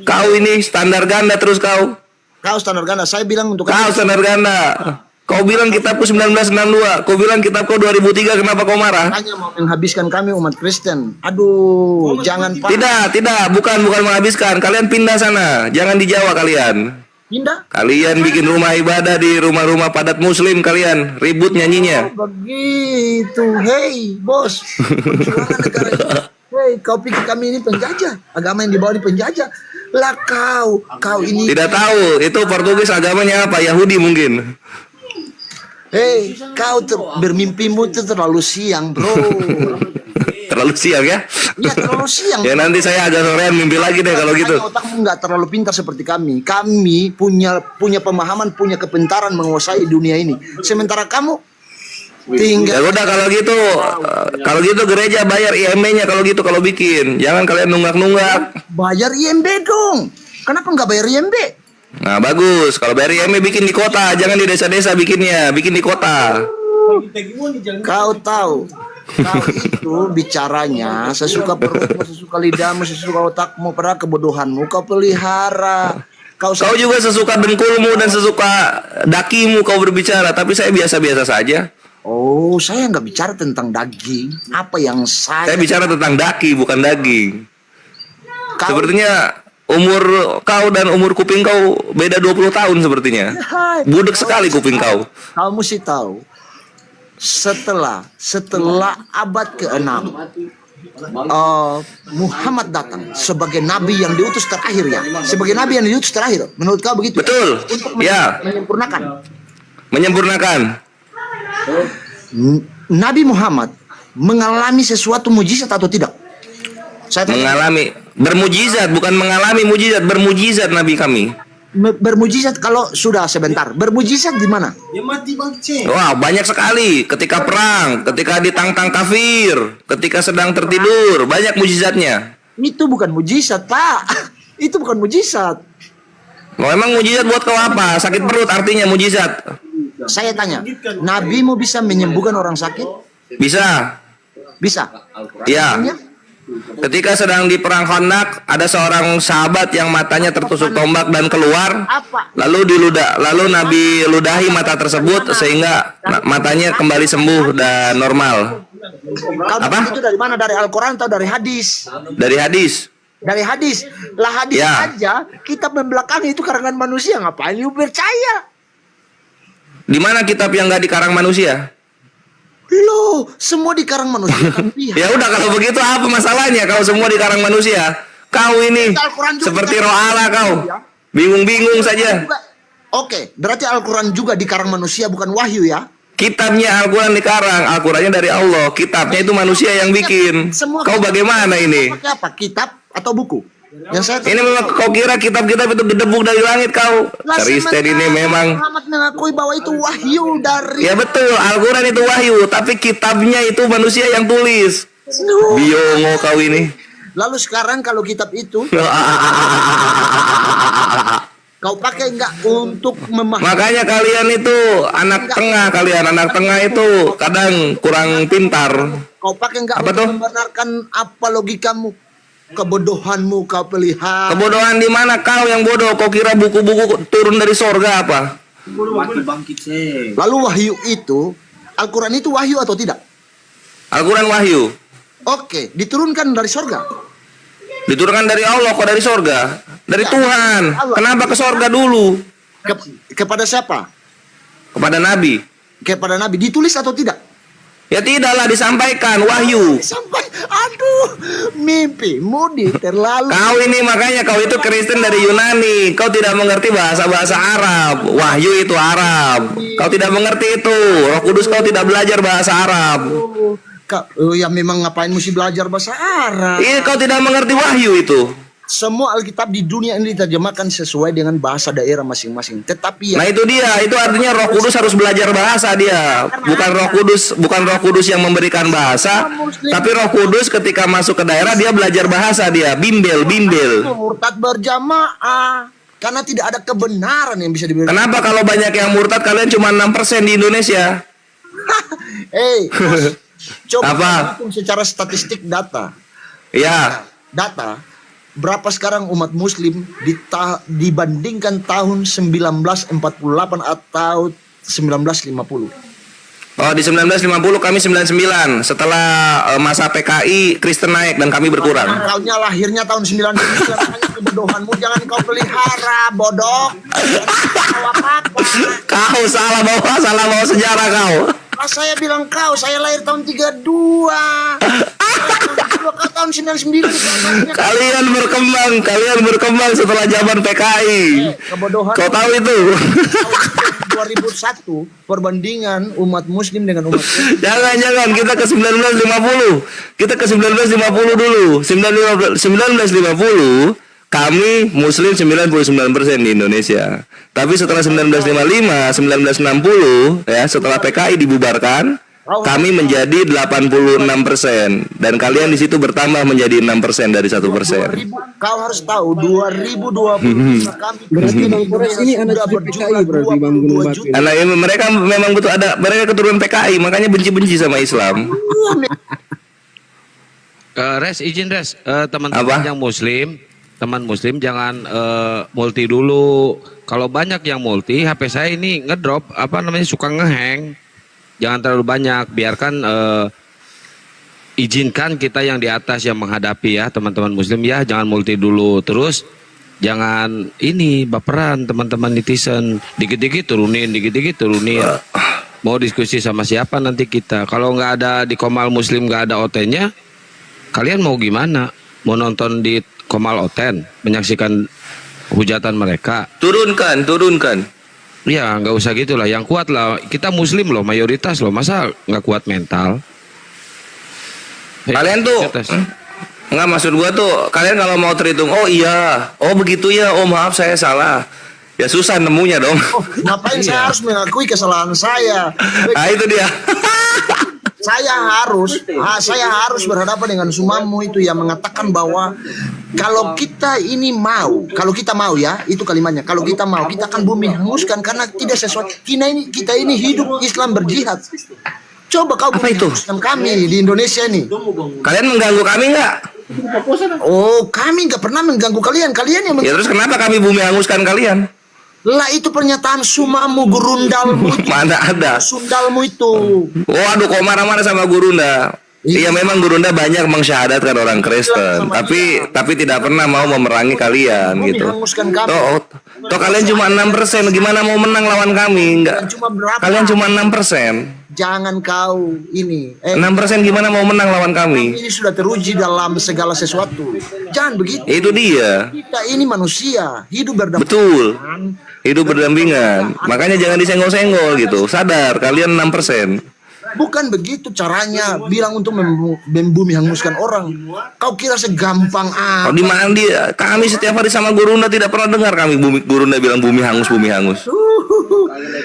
Kau ini standar ganda terus kau. Kau standar ganda. Saya bilang untuk Kau standar ganda. Kau bilang kitabku 1962, kau bilang kitabku 2003, kenapa kau marah? hanya mau menghabiskan kami umat Kristen. Aduh, jangan Pak. Tidak, bukan menghabiskan. Kalian pindah sana, jangan di Jawa kalian. Pindah. Kalian bikin rumah ibadah di rumah-rumah padat muslim kalian, ribut nyanyinya. Oh, begitu. Hei, bos. Perjuangan negara ini. Hei, kau pikir kami ini penjajah? Agama yang dibawa di penjajah? Lah kau ini. Tidak tahu, itu Portugis agamanya apa? Yahudi mungkin. Hei, kau bermimpimu itu terlalu siang, bro. Terlalu siang ya? Iya, terlalu siang. Ya nanti saya agak sorean mimpi lagi deh kalau gitu. Makanya otakmu nggak terlalu pintar seperti kami. Kami punya pemahaman, punya kepintaran menguasai dunia ini. Sementara kamu Ya tinggal. udah kalau gitu gereja bayar IMB-nya kalau gitu kalau bikin. Jangan kalian nunggak-nunggak. Bayar IMB dong. Kenapa nggak bayar IMB? Nah bagus, kalau bayar IMB bikin di kota, jangan di desa-desa bikinnya, bikin di kota. Kau tahu, kau itu bicaranya sesuka perutmu, sesuka lidahmu, sesuka otakmu, pada kebodohanmu kau pelihara. Kau juga sesuka dengkulmu dan sesuka dakimu kau berbicara, tapi saya biasa-biasa saja. Oh, saya nggak bicara tentang daging. Apa yang Saya bicara tentang daki, bukan daging. Kau- Sepertinya umur kau dan umur kuping kau beda 20 tahun sepertinya. Hai, Budek sekali kuping kau. Kau mesti tahu, setelah abad ke-6 Muhammad datang sebagai nabi yang diutus terakhir ya. Sebagai nabi yang diutus terakhir. Menurut kau begitu? Betul. Ya, menyempurnakan. Nabi Muhammad mengalami sesuatu mujizat atau tidak? Saya tanya. Mengalami bermujizat, bukan mengalami mujizat, bermujizat nabi kami. Bermujizat kalau sudah sebentar. Bermujizat di mana? Wah, banyak sekali. Ketika perang, ketika ditantang kafir, ketika sedang tertidur, banyak mujizatnya. Itu bukan mujizat, Pak. Itu bukan mujizat. Emang mujizat buat kau apa? Sakit perut artinya mujizat. Saya tanya, nabimu bisa menyembuhkan orang sakit? Bisa. Bisa. Ya. Ketika sedang di perang Khandaq, ada seorang sahabat yang matanya tertusuk tombak dan keluar. Lalu Nabi ludahi mata tersebut sehingga matanya kembali sembuh dan normal. Apa? Itu dari mana? Dari Al-Quran atau dari hadis? Dari hadis. Dari hadis. Lah hadis Ya. aja kitab membelakangi itu karangan manusia. Ngapain lu percaya? Di mana kitab yang nggak dikarang manusia? Loh, semua dikarang manusia kan pihak. Ya udah kalau begitu apa masalahnya kalau semua dikarang manusia? Kau ini Al-Quran juga seperti dikarang roh Allah kau. manusia. Bingung-bingung saja. Oke, berarti Al-Quran juga dikarang manusia bukan wahyu ya? Kitabnya Al-Quran dikarang, Al-Qurannya dari Allah. Kitabnya itu manusia yang bikin. Semua Kau kitab- bagaimana ini? Pakai apa? Kitab atau buku? Yang saya Ini memang kau kira kitab-kitab itu gedebuk dari langit kau? Lah, Kristen ini sementara memang. Muhammad mengakui bahwa itu wahyu dari. Ya betul, Al-Quran itu wahyu, tapi kitabnya itu manusia yang tulis. Loh. Biongo kau ini. Lalu sekarang kalau kitab itu kau pakai enggak untuk memahami? Makanya kalian itu anak tengah itu kadang kurang pintar. Kau pakai enggak Apa untuk tuh? membenarkan apa logikamu? Kebodohanmu kau pelihara. Kebodohan di mana kau yang bodoh? Kau kira buku-buku turun dari sorga apa? Lalu wahyu itu, Al-Quran itu wahyu atau tidak? Al-Quran wahyu. Oke, diturunkan dari sorga. Diturunkan dari Allah kok dari sorga? Dari Tuhan. Kenapa ke sorga dulu? Kepada siapa? Kepada Nabi. Kepada Nabi. Ditulis atau tidak? Ya tidaklah disampaikan wahyu. Sampai, aduh, mimpimu terlalu. Kau ini makanya kau itu Kristen dari Yunani. Kau tidak mengerti bahasa-bahasa Arab. Wahyu itu Arab. Kau tidak mengerti itu. Roh Kudus kau tidak belajar bahasa Arab. Ya memang ngapain mesti belajar bahasa Arab? Iya, kau tidak mengerti wahyu itu. Semua Alkitab di dunia ini diterjemahkan sesuai dengan bahasa daerah masing-masing. Tetapi Nah itu dia, itu artinya Roh Kudus harus belajar bahasa dia. Bukan Roh Kudus yang memberikan bahasa, tapi Roh Kudus ketika masuk ke daerah dia belajar bahasa dia, bimbel. murtad berjamaah karena tidak ada kebenaran yang bisa diberikan. Kenapa kalau banyak yang murtad kalian cuma 6% di Indonesia? Coba Apa? hitung secara statistik data. Ya, Data berapa sekarang umat muslim dibandingkan tahun 1948 atau 1950? oh di 1950 kami 99. Setelah masa PKI Kristen naik dan kami berkurang. Kau-nya lahirnya tahun 99, makanya kebodohanmu jangan kau pelihara, bodoh. Kau apa-apa. Kau salah bawa sejarah kau. Saya bilang saya lahir tahun 32. Kau tahun 99. Kalian berkembang setelah zaman PKI. Kebodohan. Kau tahu itu? 2001 perbandingan umat muslim dengan umat Kristen. Jangan kita ke 1950. Kita ke 1950 dulu. 1950 kami muslim 99% di Indonesia. Tapi setelah 1955, 1960 ya, setelah PKI dibubarkan, kami menjadi 86% dan kalian di situ bertambah menjadi 6% dari 1%. Kau harus tahu 2020 kami Berarti Bang Polres ini anak PKI berarti Bang Gunung Batu. Karena mereka memang betul ada mereka keturunan PKI, makanya benci-benci sama Islam. Izin teman-teman yang teman muslim jangan multi dulu. Kalau banyak yang multi, HP saya ini ngedrop suka ngehang. Jangan terlalu banyak, biarkan izinkan kita yang di atas yang menghadapi ya teman-teman muslim ya, jangan multi dulu. Terus jangan baperan teman-teman netizen, dikit-dikit turunin. Mau diskusi sama siapa nanti kita? Kalau nggak ada di Komal Muslim, nggak ada OT-nya, kalian mau gimana? Mau nonton di Komal Oten, menyaksikan hujatan mereka? Turunkan. Ya nggak usah gitulah, yang kuat lah. Kita muslim loh, mayoritas loh, masa nggak kuat mental? Kalian tuh nggak, maksud gua tuh kalian kalau mau terhitung, oh iya, oh begitu ya, oh maaf saya salah, ya susah nemunya dong. Ngapain saya harus mengakui kesalahan saya? Nah itu dia. Saya harus berhadapan dengan sumamu itu yang mengatakan bahwa kalau kita mau ya, itu kalimatnya. Kalau kita mau, kita akan bumi hanguskan karena tidak sesuatu. Kita ini hidup Islam berjihad. Coba kau apa itu? Kami di Indonesia ini. Kalian mengganggu kami nggak? Oh, kami nggak pernah mengganggu kalian. Kalian yang Ya terus kenapa kami bumi hanguskan kalian? Lah itu pernyataan sumamu, gurundalmu itu. Mana ada? Sundalmu itu. Oh aduh, kok marah-marah sama Gurunda? Iya memang Gurunda banyak mengsyahadatkan orang Kristen, tapi tidak pernah mau memerangi kalian gitu. Toh kalian cuma 6%, gimana mau menang lawan kami? Enggak. Kalian cuma 6%. Jangan kau ini 6% gimana mau menang lawan kami? Ini sudah teruji dalam segala sesuatu. Jangan begitu. Itu dia. Kita ini manusia, hidup berdampingan. Betul. Hidup berdampingan. Makanya jangan disenggol-senggol gitu. Sadar kalian 6%. Bukan begitu caranya bilang untuk membumi hanguskan orang. Kau kira segampang apa? Oh, di mana dia? Kami setiap hari sama Gurunda tidak pernah dengar kami Gurunda bilang bumi hangus.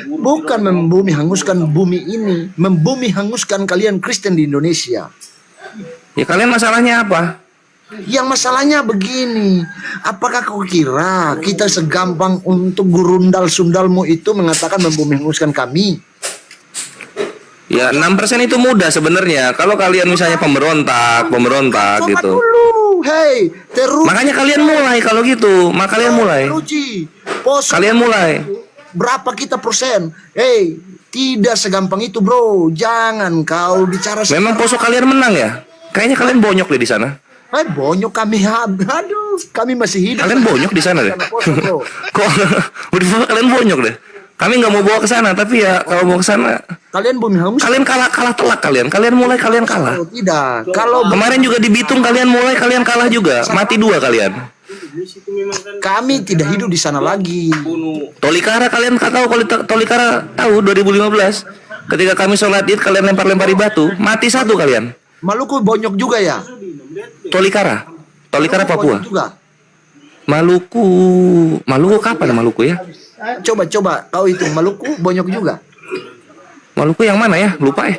Bukan membumi hanguskan bumi ini, membumi hanguskan kalian Kristen di Indonesia. Ya kalian masalahnya apa? Yang masalahnya begini, apakah kau kira kita segampang untuk gurundal sundalmu itu mengatakan membumi hanguskan kami? Ya 6% itu mudah sebenarnya. Kalau kalian misalnya pemberontak gitu. Dulu. Hey, makanya kalian mulai kalau gitu. Kalian mulai. Kalian mulai. Berapa kita persen? Hey, tidak segampang itu, bro. Jangan kau bicara. Memang poso kalian menang ya? Kayaknya kalian bonyok deh di sana. Bonyok kami. Aduh, kami masih hidup. Kalian bonyok di sana deh. Kok? Kalian bonyok deh. Kami nggak mau bawa ke sana, tapi ya kalau bawa ke sana, Kalian bumi hangus? kalian kalah telak kalian. Kalian kalah. Oh, tidak. Kalau Kemarin juga di Bitung kalian kalah juga. Mati 2 kalian. kami tidak hidup di sana lagi. Tolikara kalian tahu, kalau Tolikara tahu 2015 ketika kami sholat Id kalian lempari batu, mati 1 kalian. Maluku bonyok juga ya? Tolikara Papua. Bonyok juga. Maluku kapan Maluku ya? Coba kau hitung Maluku bonyok juga. Maluku yang mana ya? Lupa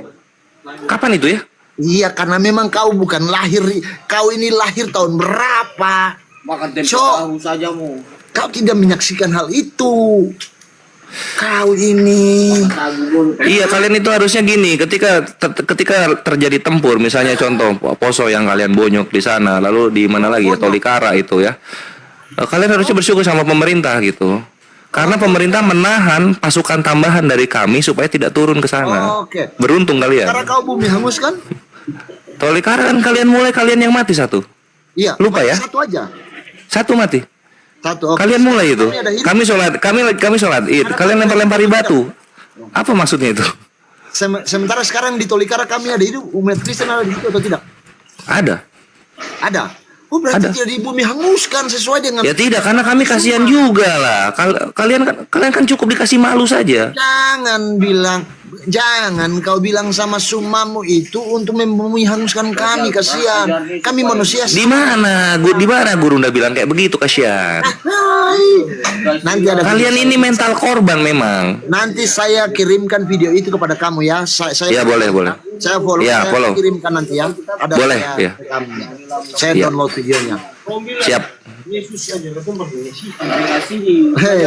Kapan itu ya? Iya, karena memang kau bukan lahir. Kau ini lahir tahun berapa? Kau tidak menyaksikan hal itu. Kau ini. Iya, kalian itu harusnya gini, ketika terjadi tempur, misalnya contoh Poso yang kalian bonyok di sana, lalu di mana lagi ya, Tolikara itu ya. Kalian harusnya bersyukur sama pemerintah gitu. Karena pemerintah menahan pasukan tambahan dari kami supaya tidak turun ke sana. Oke. Beruntung kalian. Karena kau bumi hangus kan? Tolikara kan kalian yang mati 1. Iya. Lupa ya? Satu aja. 1 mati. Satu. Oke. Kalian mulai itu. Kami ada hidup. Kami sholat Id. Kalian lempari batu. Apa maksudnya itu? Sementara sekarang di Tolikara kami ada hidup. Umat Kristen ada di situ atau tidak? Ada. Oh, berarti Ada. tidak di bumi hanguskan sesuai dengan. Ya tidak, karena kami kasihan juga lah. Kalian kan cukup dikasih malu saja. Jangan kau bilang sama sumamu itu untuk membumi hanguskan kami, kasihan. Kami manusia. Di mana guru udah bilang kayak begitu, kasihan. Nanti ada Kalian ini mental korban memang. Nanti saya kirimkan video itu kepada kamu ya. Saya Ya, boleh. Saya follow. Ya, saya follow. kirimkan nanti ya. Ada Boleh, saya ya. kamu. Saya Ya. download videonya. Siap. Hei,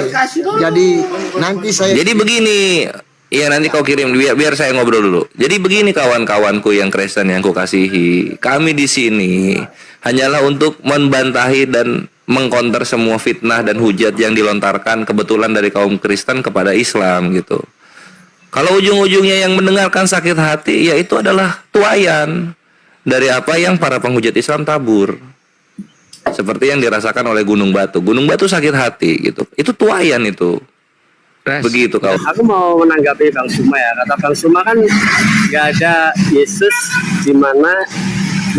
jadi nanti saya. Jadi begini, iya nanti kau kirim biar saya ngobrol dulu. Jadi begini kawan-kawanku yang Kristen yang ku kasihi, kami di sini hanyalah untuk membantahi dan mengkonter semua fitnah dan hujat yang dilontarkan kebetulan dari kaum Kristen kepada Islam gitu. Kalau ujung-ujungnya yang mendengarkan sakit hati, ya itu adalah tuayan dari apa yang para penghujat Islam tabur. Seperti yang dirasakan oleh Gunung Batu. Gunung Batu sakit hati gitu. Itu tuayan itu. Begitu kau. Aku mau menanggapi Bang Suma ya. Kata Bang Suma kan nggak ada Yesus di mana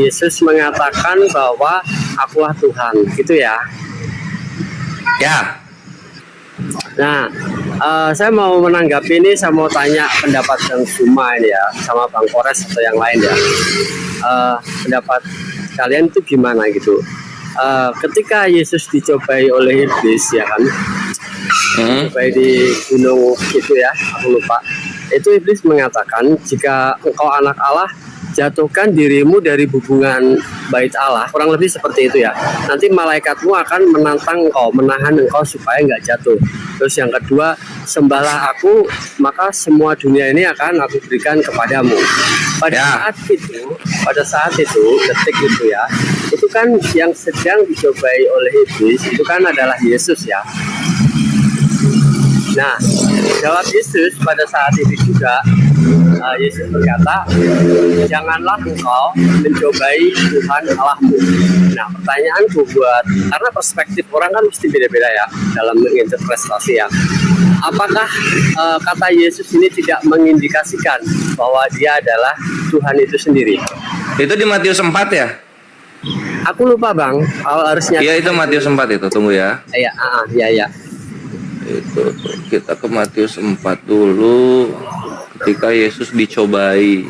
Yesus mengatakan bahwa akulah Tuhan, gitu ya. Ya. Nah, saya mau menanggapi ini, saya mau tanya pendapat Bang Suma ini ya, sama Bang Kores atau yang lain ya. Pendapat kalian itu gimana gitu? Ketika Yesus dicobai oleh iblis ya kan, dicobai di gunung itu ya, aku lupa. Itu iblis mengatakan, jika engkau anak Allah, jatuhkan dirimu dari hubungan bait Allah, kurang lebih seperti itu ya. Nanti malaikatmu akan menantang engkau, menahan engkau supaya nggak jatuh. Terus yang kedua, sembahlah aku, maka semua dunia ini akan aku berikan kepadamu. Pada saat itu, detik itu ya, itu kan yang sedang dicobai oleh iblis itu kan adalah Yesus ya. Nah, jawab Yesus pada saat itu juga, Yesus berkata, janganlah engkau mencobai Tuhan Allahmu. Nah, pertanyaanku karena perspektif orang kan mesti beda-beda ya dalam menginterpretasi ya. Apakah kata Yesus ini tidak mengindikasikan bahwa dia adalah Tuhan itu sendiri? Itu di Matius 4 ya? Aku lupa Bang, harusnya. Iya, itu Matius 4 itu, tunggu ya. Iya. Itu kita ke Matius 4 dulu, ketika Yesus dicobai.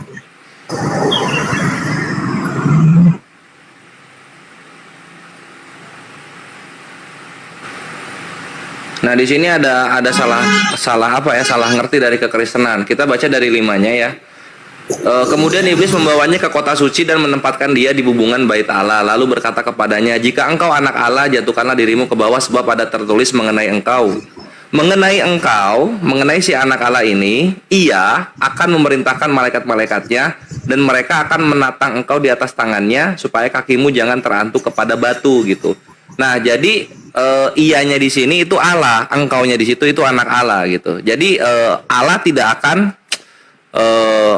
Nah, di sini ada salah apa ya? Salah ngerti dari kekristenan. Kita baca dari 5-nya ya. Kemudian iblis membawanya ke kota suci dan menempatkan dia di hubungan bait Allah, lalu berkata kepadanya, jika engkau anak Allah, jatuhkanlah dirimu ke bawah, sebab ada tertulis mengenai si anak Allah ini, ia akan memerintahkan malaikat-malaikatnya dan mereka akan menatang engkau di atas tangannya supaya kakimu jangan terantuk kepada batu gitu. Nah, jadi ianya di sini itu Allah, engkaunya di situ itu anak Allah gitu. Jadi Allah tidak akan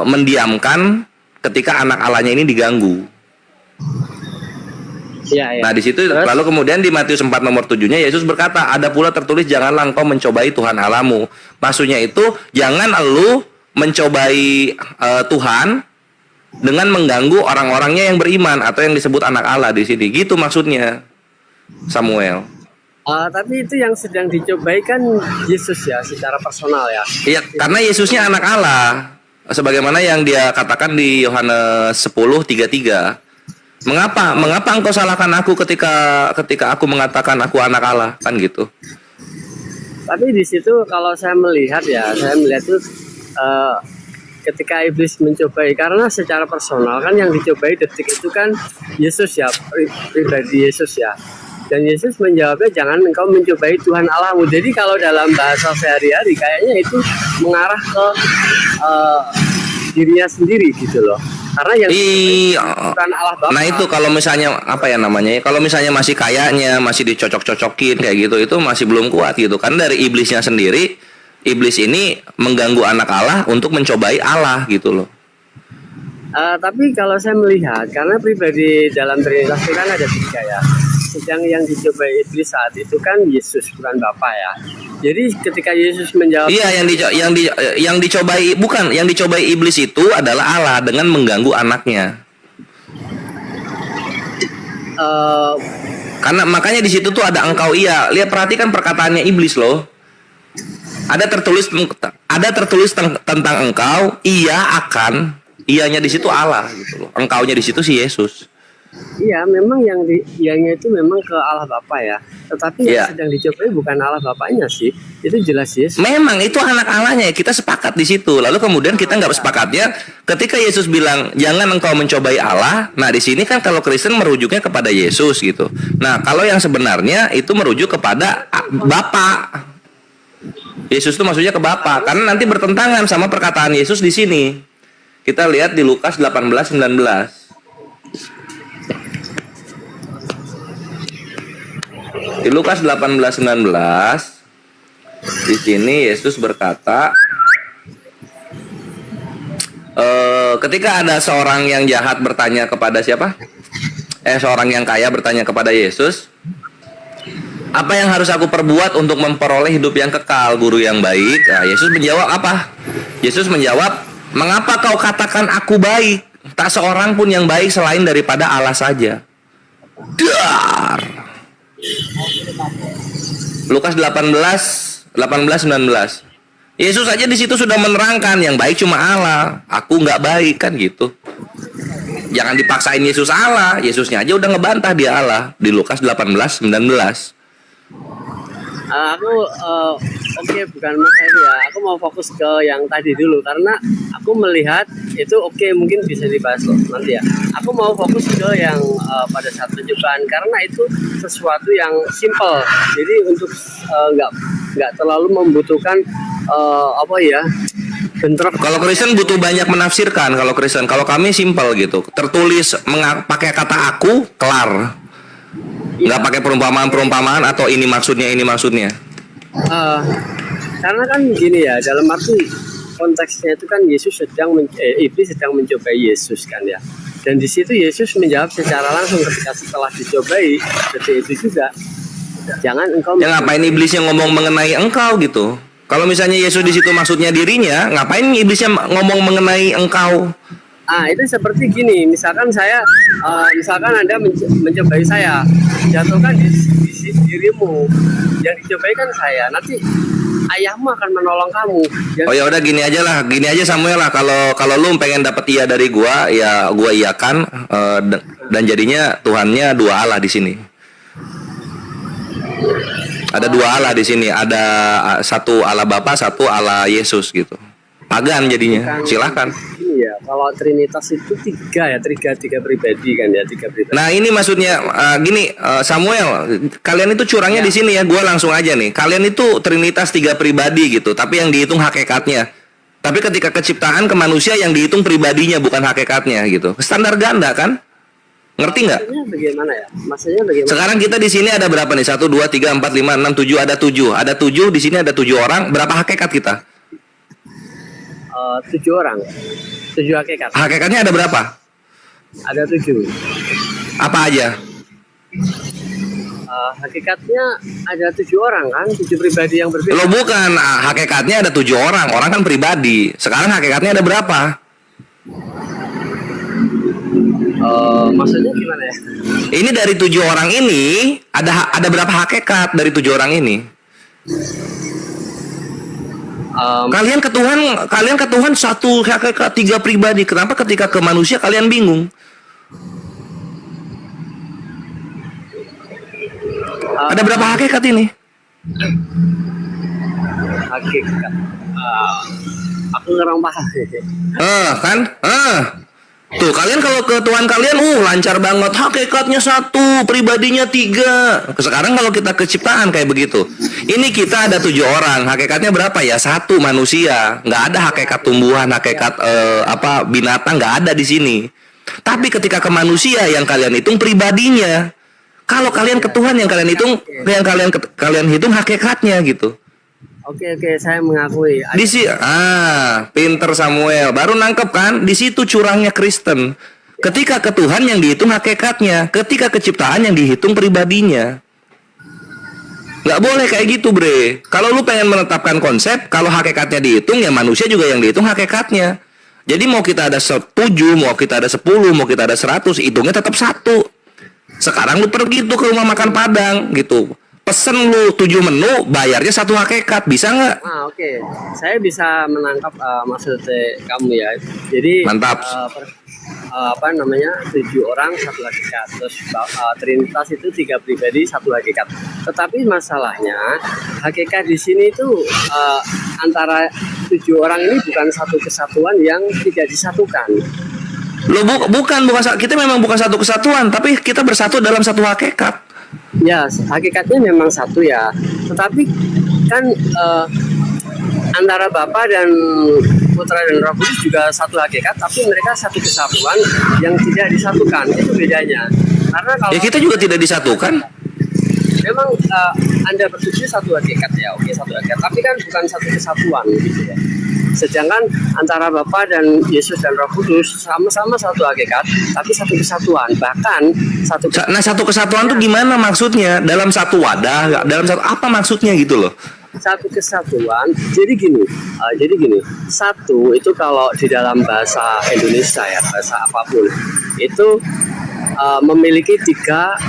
mendiamkan ketika anak Allahnya ini diganggu. Iya, iya. Nah, di situ Terus? lalu kemudian di Matius 4 nomor 7-nya Yesus berkata, ada pula tertulis janganlah engkau mencobai Tuhan Allahmu. Maksudnya itu jangan elu mencobai Tuhan dengan mengganggu orang-orangnya yang beriman atau yang disebut anak Allah di sini. Gitu maksudnya, Samuel. Tapi itu yang sedang dicobai kan Yesus ya, secara personal ya. Iya, karena Yesusnya anak Allah. Sebagaimana yang dia katakan di Yohanes 10:33. Mengapa engkau salahkan aku ketika aku mengatakan aku anak Allah, kan gitu. Tapi di situ kalau saya melihat itu ketika iblis mencobai, karena secara personal kan yang dicobai detik itu kan Yesus ya, pribadi Yesus ya. Dan Yesus menjawabnya jangan engkau mencobai Tuhan Allahmu. Jadi kalau dalam bahasa sehari-hari kayaknya itu mengarah ke dirinya sendiri gitu loh. Karena yang bukan Allah Bapa. Nah itu kalau misalnya apa ya namanya? Kalau misalnya masih kayaknya masih dicocok-cocokin kayak gitu, itu masih belum kuat gitu. Kan dari iblisnya sendiri, iblis ini mengganggu anak Allah untuk mencobai Allah gitu loh. Tapi kalau saya melihat, karena pribadi dalam Trinitas itu kan ada 3 ya. Sedang yang dicobai iblis saat itu kan Yesus, bukan Bapa ya. Jadi ketika Yesus menjawab, iya, yang dicobai iblis itu adalah Allah dengan mengganggu anaknya. Karena makanya di situ tuh ada engkau iya. Lihat, perhatikan perkataannya iblis loh. Ada tertulis tentang engkau, ia akan. Ianya di situ Allah gitu loh. Engkaunya di situ si Yesus. iya memang yang ianya itu memang ke Allah Bapa ya. Tetapi yang sedang dicobai bukan Allah Bapaknya sih. Itu jelas Yesus. Memang itu anak Allahnya, kita sepakat di situ. Lalu kemudian kita nggak sepakatnya ketika Yesus bilang jangan engkau mencobai Allah. Nah di sini kan kalau Kristen merujuknya kepada Yesus gitu. Nah kalau yang sebenarnya itu merujuk kepada Bapa. Yesus itu maksudnya ke Bapa, karena nanti bertentangan sama perkataan Yesus di sini. Kita lihat di Lukas 18:19. Di Lukas 18:19 di sini Yesus berkata, ketika ada seorang yang jahat bertanya kepada siapa? Seorang yang kaya bertanya kepada Yesus, apa yang harus aku perbuat untuk memperoleh hidup yang kekal, guru yang baik? Nah, Yesus menjawab apa? Yesus menjawab, mengapa kau katakan aku baik? Tak seorang pun yang baik selain daripada Allah saja. Dar. Lukas 18:19. Yesus aja di situ sudah menerangkan yang baik cuma Allah. Aku nggak baik kan gitu. Jangan dipaksain Yesus Allah. Yesusnya aja udah ngebantah dia Allah di Lukas 18:19. Oke, bukan masalah itu ya. Aku mau fokus ke yang tadi dulu karena aku melihat itu mungkin bisa dibahas loh nanti ya. Aku mau fokus ke yang pada saat pencobaan karena itu sesuatu yang simple. Jadi untuk nggak terlalu membutuhkan bentrok. Kalau Kristen butuh banyak menafsirkan. Kalau Kristen, kalau kami simple gitu. Tertulis pakai kata aku, kelar. Nggak pakai perumpamaan atau ini maksudnya. Karena kan gini ya, dalam arti konteksnya itu kan iblis sedang mencobai Yesus kan ya. Dan di situ Yesus menjawab secara langsung ketika setelah dicobai seperti itu juga. Jangan engkau. Ya ngapain iblisnya ngomong mengenai engkau gitu? Kalau misalnya Yesus di situ maksudnya dirinya, ngapain iblisnya ngomong mengenai engkau? Itu seperti gini, misalkan Anda mencobai saya, jatuhkan di dirimu, yang dicobai kan saya. Nanti ayahmu akan menolong kamu. Oh ya udah gini aja Samuel lah. Kalau lu pengen dapet iya dari gua, ya gua iyakan, dan jadinya Tuhannya dua Allah di sini. Ada dua Allah di sini, ada satu Allah Bapa, satu Allah Yesus gitu. Pagan jadinya. Silahkan. Iya, kalau Trinitas itu tiga pribadi kan ya, tiga pribadi. Nah ini maksudnya Samuel, kalian itu curangnya di sini ya. Gua langsung aja nih. Kalian itu Trinitas 3 pribadi gitu, tapi yang dihitung hakikatnya. Tapi ketika keciptaan ke manusia yang dihitung pribadinya bukan hakikatnya gitu. Standar ganda kan? Ngerti nggak? Maksudnya bagaimana? Sekarang kita di sini ada berapa nih? 1, 2, 3, 4, 5, 6, 7. Ada 7. Ada 7 di sini, ada 7 orang. Berapa hakikat kita? 7 orang. 7 hakikat. Hakikatnya ada berapa? Ada 7. Apa aja? Hakikatnya ada 7 orang kan, 7 pribadi yang berbeda. Lo bukan, hakikatnya ada 7 orang. Orang kan pribadi. Sekarang hakikatnya ada berapa? Maksudnya gimana ya? Ini dari 7 orang ini ada berapa hakikat dari 7 orang ini? Kalian ke Tuhan satu hakikat, 3 pribadi. Kenapa ketika ke manusia kalian bingung? Ada berapa hakikat ini? Hakikat. Aku kurang paham. Kan? Tuh kalian kalau ke Tuhan kalian, lancar banget. Hakikatnya 1, pribadinya 3. Sekarang kalau kita ke ciptaan kayak begitu. Ini kita ada 7 orang. Hakikatnya berapa ya? 1 manusia. Nggak ada hakikat tumbuhan, hakikat binatang, nggak ada di sini. Tapi ketika ke manusia yang kalian hitung pribadinya. Kalau kalian ke Tuhan yang kalian hitung, kalian hitung hakikatnya gitu. Oke, saya mengakui. Pinter Samuel, baru nangkep kan? Di situ curangnya Kristen. Ketika ke Tuhan yang dihitung hakikatnya, ketika ke ciptaan yang dihitung pribadinya. Nggak boleh kayak gitu, bre. Kalau lu pengen menetapkan konsep, kalau hakikatnya dihitung, ya manusia juga yang dihitung hakikatnya. Jadi mau kita ada 7, mau kita ada 10, mau kita ada 100, hitungnya tetap 1. Sekarang lu pergi tuh ke rumah makan Padang gitu. Pesen lu 7 menu, bayarnya 1 hakikat, bisa nggak? Oke. Saya bisa menangkap maksud kamu ya. Jadi mantap. 7 orang 1 hakikat. Terus Trinitas itu 3 pribadi 1 hakikat. Tetapi masalahnya hakikat di sini itu antara 7 orang ini bukan satu kesatuan yang tidak disatukan. Lo bukan kita memang bukan satu kesatuan, tapi kita bersatu dalam satu hakikat. Ya, hakikatnya memang 1 ya. Tetapi kan antara Bapa dan Putra dan Roh Kudus juga 1 hakikat, tapi mereka 1 kesatuan yang tidak disatukan. Itu bedanya. Karena kalau kita juga tidak disatukan. Memang Anda bersetuju 1 hakikat ya, oke 1 hakikat, tapi kan bukan 1 kesatuan gitu ya. Sedangkan antara Bapa dan Yesus dan Roh Kudus sama-sama 1 hakikat, tapi 1 kesatuan. Bahkan 1 kesatuan. Nah, 1 kesatuan itu gimana maksudnya? Dalam 1 wadah, dalam 1 apa maksudnya gitu loh? 1 kesatuan. Jadi gini, 1 itu kalau di dalam bahasa Indonesia ya, bahasa apapun itu memiliki 3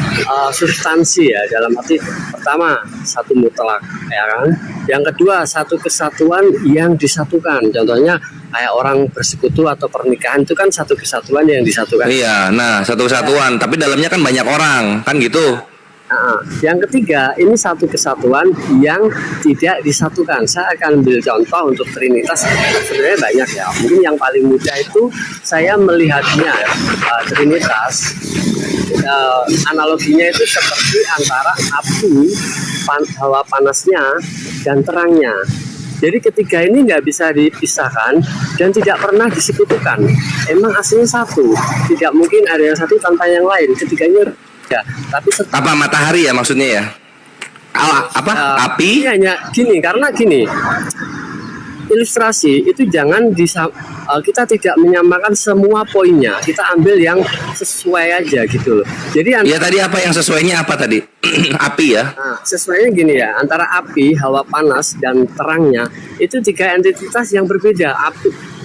substansi ya, dalam arti pertama 1 mutlak ya kan, yang kedua 1 kesatuan yang disatukan, contohnya kayak orang bersekutu atau pernikahan itu kan 1 kesatuan yang disatukan. Iya, nah 1 kesatuan tapi dalamnya kan banyak orang kan gitu. Yang ketiga, ini 1 kesatuan yang tidak disatukan. Saya akan ambil contoh untuk Trinitas. Sebenarnya banyak ya. Mungkin yang paling mudah itu saya melihatnya Trinitas. Analoginya itu seperti antara api, hawa panasnya, dan terangnya. Jadi ketiga ini nggak bisa dipisahkan dan tidak pernah disekutukan. Emang aslinya 1. Tidak mungkin ada yang 1 tanpa yang lain. Ketiganya ya, tapi apa matahari ya maksudnya ya? Api? Hanya gini, karena gini. Ilustrasi itu jangan kita tidak menyamakan semua poinnya. Kita ambil yang sesuai aja gitu loh. Jadi ya tadi apa yang sesuainya apa tadi? Api ya. Nah, sesuainya gini ya, antara api, hawa panas dan terangnya itu 3 entitas yang berbeda.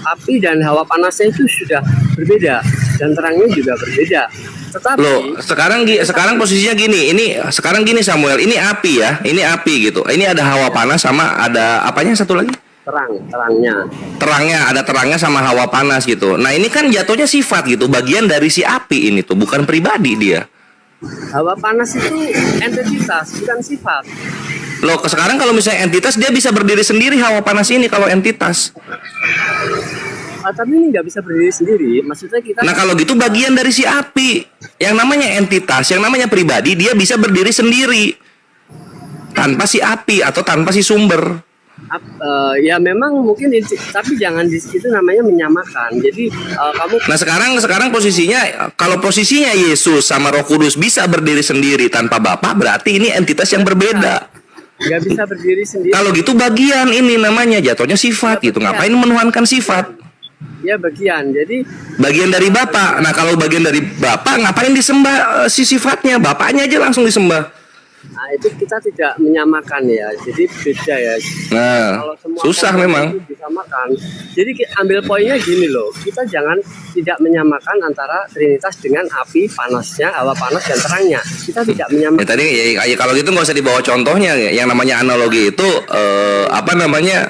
Api dan hawa panasnya itu sudah berbeda dan terangnya juga berbeda. Tetapi loh, sekarang posisinya gini. Sekarang gini Samuel, ini api ya. Ini api gitu. Ini ada hawa panas sama ada apanya satu lagi? Terangnya ada terangnya sama hawa panas gitu. Nah, ini kan jatuhnya sifat gitu, bagian dari si api ini tuh, bukan pribadi dia. Hawa panas itu entitas, bukan sifat. Loh, sekarang kalau misalnya entitas dia bisa berdiri sendiri hawa panas ini kalau entitas. Tapi ini nggak bisa berdiri sendiri, maksudnya kita. Nah kalau gitu bagian dari si api, yang namanya entitas, yang namanya pribadi, dia bisa berdiri sendiri tanpa si api atau tanpa si sumber. Ya memang mungkin, tapi jangan itu namanya menyamakan. Jadi kamu. Nah sekarang posisinya, kalau posisinya Yesus sama Roh Kudus bisa berdiri sendiri tanpa Bapa, berarti ini entitas yang berbeda. Nggak bisa berdiri sendiri. Kalau gitu bagian ini namanya jatuhnya sifat gitu. Ngapain menuhankan sifat? Ya bagian. Jadi Bagian dari Bapa. Nah, kalau bagian dari Bapa ngapain disembah si sifatnya? Bapaknya aja langsung disembah. nah, itu kita tidak menyamakan ya. Jadi beda ya. Nah, Kalau semua susah komponen memang. itu disamakan. Jadi ambil poinnya gini loh. Kita jangan tidak menyamakan antara Trinitas dengan api panasnya, hawa panas dan terangnya. Kita tidak Ya menyamakan. tadi ya, kalau gitu nggak usah dibawa contohnya. Yang namanya analogi itu apa namanya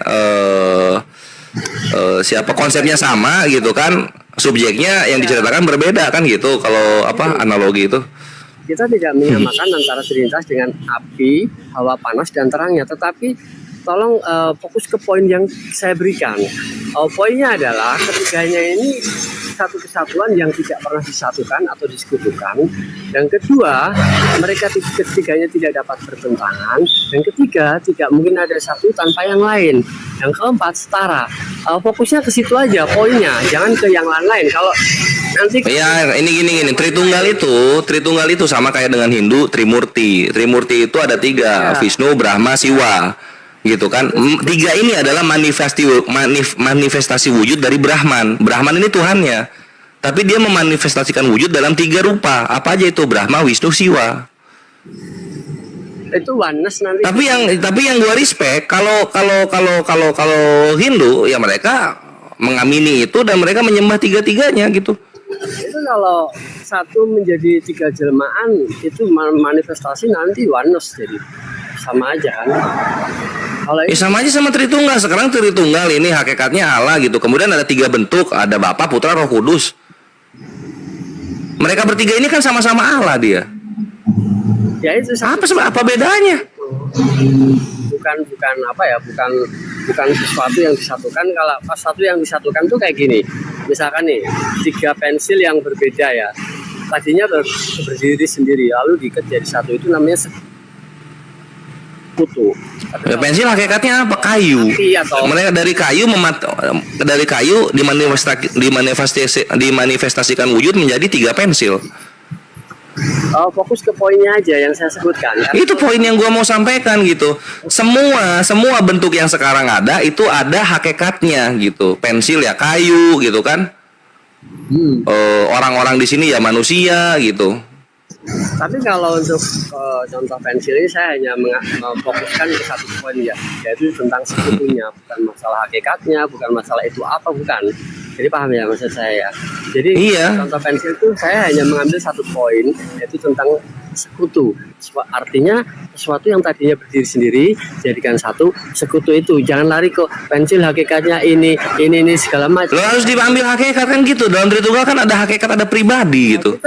siapa konsepnya sama gitu kan, subjeknya yang diceritakan berbeda kan gitu. Kalau apa analogi itu. Kita tidak menyamakan antara Trinitas dengan api, hawa panas dan terangnya. Tetapi tolong fokus ke poin yang saya berikan. Poinnya adalah ketiganya ini satu kesatuan yang tidak pernah disatukan atau disekutukan. Yang kedua, mereka ketiganya tidak dapat bertentangan. Yang ketiga, tidak mungkin ada satu tanpa yang lain. Yang keempat, setara. Fokusnya ke situ aja poinnya, jangan ke yang lain-lain. Kalau nanti Ya ini gini Tritunggal itu sama kayak dengan Hindu Trimurti. Trimurti itu ada 3, Vishnu, Brahma, Siwa, gitu kan. 3 ini adalah manifestasi wujud dari Brahman. Brahman ini Tuhannya, tapi dia memanifestasikan wujud dalam 3 rupa. Apa aja itu? Brahma, Wisnu, Siwa. itu oneness nanti. Tapi yang gua respect kalau Hindu ya mereka mengamini itu dan mereka menyembah 3-tiganya gitu. Itu kalau satu menjadi 3 jelmaan itu manifestasi nanti oneness, jadi sama aja kan. Kalau Ya sama aja sama Tritunggal. Sekarang Tritunggal ini hakikatnya Allah gitu. Kemudian ada 3 bentuk, ada Bapa, Putra, Roh Kudus. Mereka bertiga ini kan sama-sama Allah dia. ya itu Apa bedanya? bukan apa ya, bukan sesuatu yang disatukan. Kalau pas satu yang disatukan tuh kayak gini, misalkan nih 3 pensil yang berbeda ya, tadinya berdiri sendiri lalu diikat jadi satu, itu namanya sekutu. Ya, pensil hakikatnya apa? Kayu. Api atau Mereka dari kayu dimanifestasikan wujud menjadi 3 pensil. fokus ke poinnya aja yang saya sebutkan kan? Itu poin yang gua mau sampaikan gitu. Semua bentuk yang sekarang ada itu ada hakikatnya gitu. Pensil ya kayu gitu kan. Orang-orang di sini ya manusia gitu. Tapi kalau untuk contoh pensil ini saya hanya memfokuskan ke satu poin ya, yaitu tentang sekutunya, bukan masalah hakikatnya, bukan masalah itu apa, bukan. Jadi paham ya maksud saya ya. Jadi Iya. contoh pensil itu saya hanya mengambil satu poin, yaitu tentang sekutu. Artinya sesuatu yang tadinya berdiri sendiri jadikan satu, sekutu itu. Jangan lari ke pensil hakikatnya ini segala macam. Lo harus diambil hakikat kan gitu. Dalam Tritunggal kan ada hakikat, ada pribadi gitu.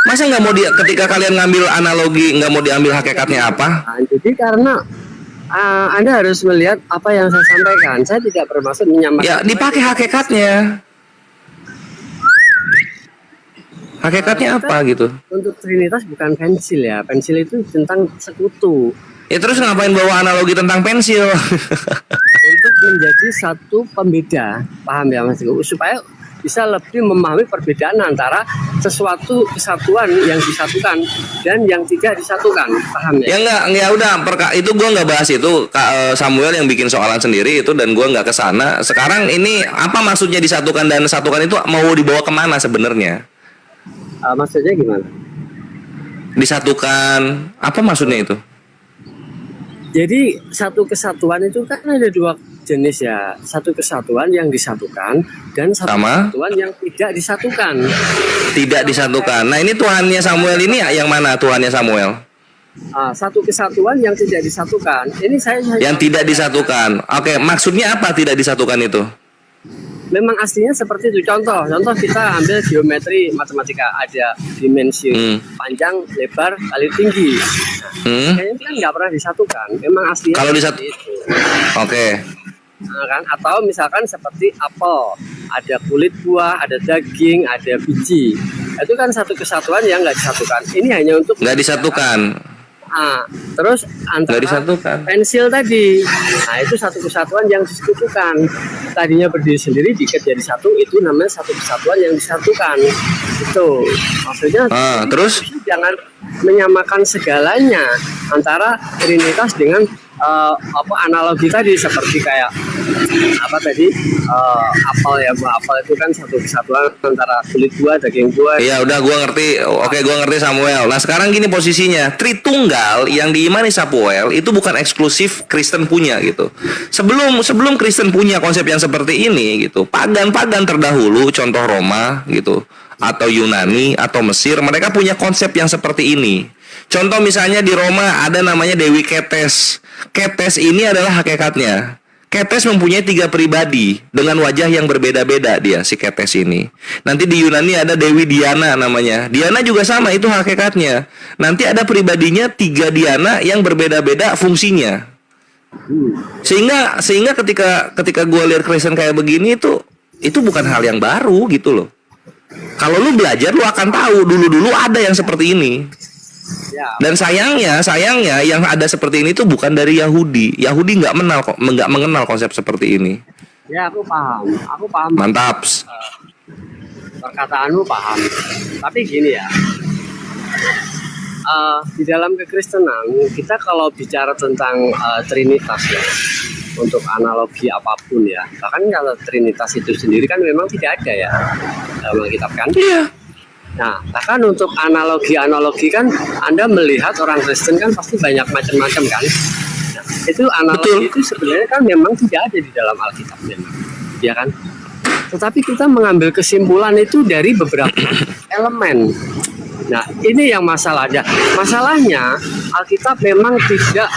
Masa nggak mau ketika kalian ngambil analogi nggak mau diambil hakikatnya apa? Nah, jadi karena Anda harus melihat apa yang saya sampaikan. Saya tidak bermaksud menyamakan. Ya dipakai hakikatnya. Hakikatnya apa gitu? Untuk Trinitas bukan pensil ya. Pensil itu tentang sekutu. Ya terus ngapain bawa analogi tentang pensil? Untuk menjadi satu pembeda. Paham ya Mas? Supaya bisa lebih memahami perbedaan antara sesuatu kesatuan yang disatukan dan yang tidak disatukan. Paham ya? Ya enggak, ya udah itu gua nggak bahas itu. Samuel yang bikin soalan sendiri itu dan gua nggak kesana. Sekarang ini apa maksudnya disatukan dan satukan itu mau dibawa kemana sebenarnya? Maksudnya gimana? Disatukan, apa maksudnya itu? Jadi satu kesatuan itu kan ada 2 jenis ya. Satu kesatuan yang disatukan dan satu kesatuan yang tidak disatukan. Tidak disatukan. Nah ini Tuhannya Samuel ini yang mana Tuhannya Samuel? Satu kesatuan yang tidak disatukan. Ini saya yang tidak disatukan. Oke, maksudnya apa tidak disatukan itu? Memang aslinya seperti itu. Contoh kita ambil geometri matematika, ada dimensi panjang, lebar, kali tinggi. Kayaknya kan nggak pernah disatukan. Memang aslinya kalau disatu itu. Oke. Nah, kan? Atau misalkan seperti apel, ada kulit buah, ada daging, ada biji. Itu kan satu kesatuan yang nggak disatukan. Ini hanya untuk nggak disatukan. Terus antara pensil tadi, nah itu satu kesatuan yang disekutukan. Tadinya berdiri sendiri diikat jadi satu, itu namanya satu kesatuan yang disatukan. Itu maksudnya. Terus menyamakan segalanya antara Trinitas dengan analogi tadi, seperti kayak apa tadi, apel ya, apel itu kan satu kesatuan antara kulit buah, daging buah. Iya, udah gua ngerti. Oke, gua ngerti Samuel. Nah, sekarang gini posisinya. Tritunggal yang diimani Samuel itu bukan eksklusif Kristen punya gitu. Sebelum Kristen punya konsep yang seperti ini gitu, pagan-pagan terdahulu, contoh Roma gitu, atau Yunani atau Mesir, mereka punya konsep yang seperti ini. Contoh misalnya di Roma ada namanya Dewi Ketes. Ketes ini adalah hakikatnya. Ketes mempunyai 3 pribadi dengan wajah yang berbeda-beda dia, si Ketes ini. Nanti di Yunani ada Dewi Diana namanya. Diana juga sama, itu hakikatnya. Nanti ada pribadinya 3 Diana yang berbeda-beda fungsinya. Sehingga ketika gue lihat Kristen kayak begini itu bukan hal yang baru gitu loh. Kalau lu belajar lu akan tahu dulu ada yang seperti ini. Ya. Dan sayangnya yang ada seperti ini tuh bukan dari Yahudi. Yahudi nggak mengenal konsep seperti ini. Ya, aku paham. Mantap. Perkataanmu paham. Tapi gini ya, di dalam kekristenan kita kalau bicara tentang Trinitas ya, untuk analogi apapun ya, bahkan kalau Trinitas itu sendiri kan memang tidak ada ya dalam Alkitab kan? Iya. Nah, bahkan untuk analogi kan Anda melihat orang Kristen kan pasti banyak macam-macam kan. Nah, itu analogi itu sebenarnya kan memang tidak ada di dalam Alkitab memang, ya kan? Tetapi kita mengambil kesimpulan itu dari beberapa elemen. Nah, ini yang masalahnya. Masalahnya Alkitab memang tidak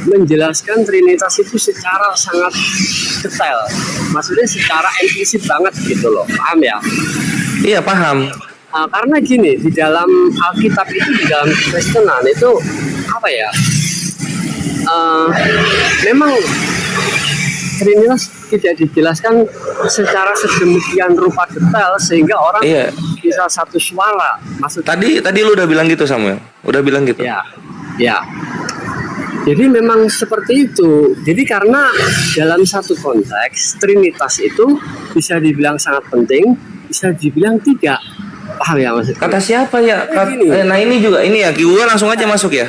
menjelaskan Trinitas itu secara sangat detail. Maksudnya secara implisit banget gitu loh. Paham ya? Iya, paham. Karena gini, di dalam Alkitab itu, di dalam Kristenan itu memang Trinitas tidak dijelaskan secara sedemikian rupa detail sehingga orang bisa satu suara. Maksudnya Tadi lu udah bilang gitu Samuel. Udah bilang gitu. Ya. Jadi memang seperti itu. Jadi karena dalam satu konteks Trinitas itu bisa dibilang sangat penting, bisa dibilang tidak. Paham ya maksudnya? Kata siapa ya? Nah ini juga ini ya. Gue langsung aja masuk ya.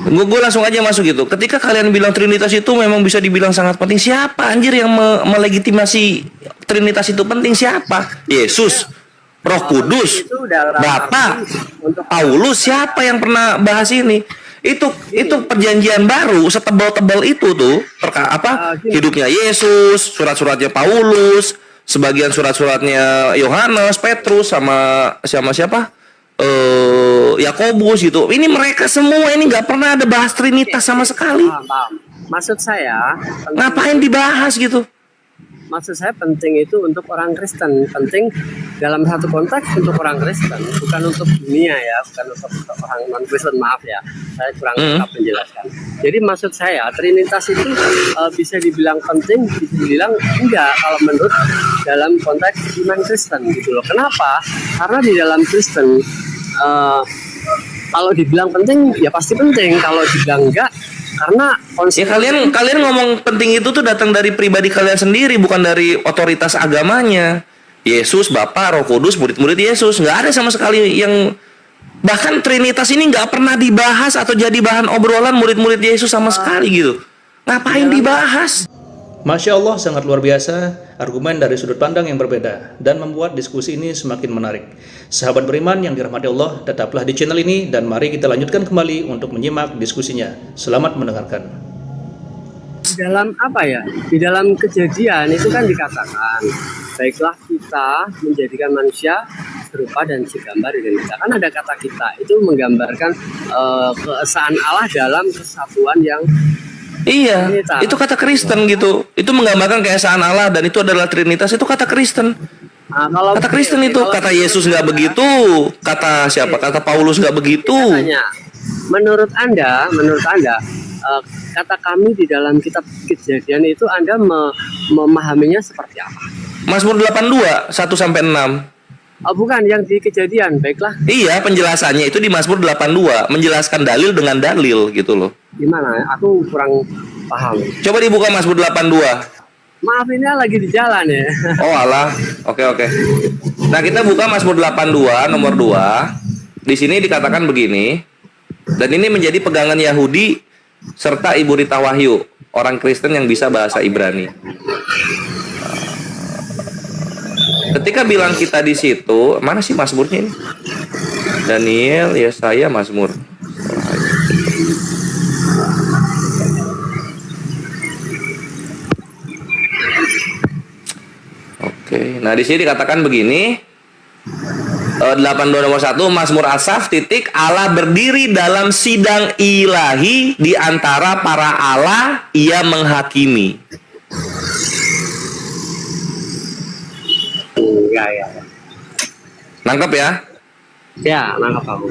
Gue langsung aja masuk gitu. Ketika kalian bilang Trinitas itu memang bisa dibilang sangat penting, siapa anjir yang melegitimasi Trinitas itu penting? Siapa? Yesus, Roh Kudus, Bapa, Paulus. Siapa yang pernah bahas ini? Itu perjanjian baru setebal-tebal itu tuh hidupnya Yesus, surat-suratnya Paulus, sebagian surat-suratnya Yohanes, Petrus, sama siapa Yakobus gitu. Ini mereka semua ini nggak pernah ada bahas Trinitas sama sekali. Maksud saya ngapain dibahas gitu? Maksud saya penting itu untuk orang Kristen, penting dalam satu konteks untuk orang Kristen, bukan untuk dunia ya, bukan untuk orang non Kristen, maaf ya, saya kurang tepat menjelaskan. Jadi maksud saya Trinitas itu bisa dibilang penting, bisa dibilang enggak kalau menurut dalam konteks iman Kristen gitu loh. Kenapa? Karena di dalam Kristen kalau dibilang penting ya pasti penting, kalau dibilang enggak karena ya kalian ngomong penting itu tuh datang dari pribadi kalian sendiri, bukan dari otoritas agamanya. Yesus, Bapa, Roh Kudus, murid-murid Yesus, nggak ada sama sekali yang bahkan Trinitas ini nggak pernah dibahas atau jadi bahan obrolan murid-murid Yesus sama sekali gitu. Ngapain dibahas? Masya Allah, sangat luar biasa argumen dari sudut pandang yang berbeda dan membuat diskusi ini semakin menarik. Sahabat beriman yang dirahmati Allah, tetaplah di channel ini dan mari kita lanjutkan kembali untuk menyimak diskusinya. Selamat mendengarkan. Di dalam di dalam Kejadian itu kan dikatakan, baiklah kita menjadikan manusia serupa dan segambar dengan kita. Kan ada kata kita, itu menggambarkan keesaan Allah dalam kesatuan yang iya, itu kata Kristen gitu. Itu menggambarkan keesaan Allah dan itu adalah Trinitas. Itu kata Kristen. Kata Kristen itu, kata Yesus nggak begitu. Kata siapa? Kata Paulus nggak begitu. Menurut Anda, kata kami di dalam kitab Kejadian itu Anda memahaminya seperti apa? Mazmur 82 1-6. Bukan yang di Kejadian, baiklah. Iya, penjelasannya itu di Mazmur 82, menjelaskan dalil dengan dalil gitu loh. Gimana? Aku kurang paham. Coba dibuka Mazmur 82. Maaf, ini lagi di jalan ya. Oh alah, oke. Nah kita buka Mazmur 82 nomor 2. di sini dikatakan begini, dan ini menjadi pegangan Yahudi serta Ibu Rita Wahyu, orang Kristen yang bisa bahasa Ibrani. Ketika bilang kita di situ, mana sih Mazmurnya ini? Daniel, Yesaya, Mazmur. Oke, nah di sini dikatakan begini, 82 nomor 1, Mazmur Asaf titik, Allah berdiri dalam sidang ilahi di antara para Allah, ia menghakimi. Ya. Nangkep ya? Ya, nangkep kamu.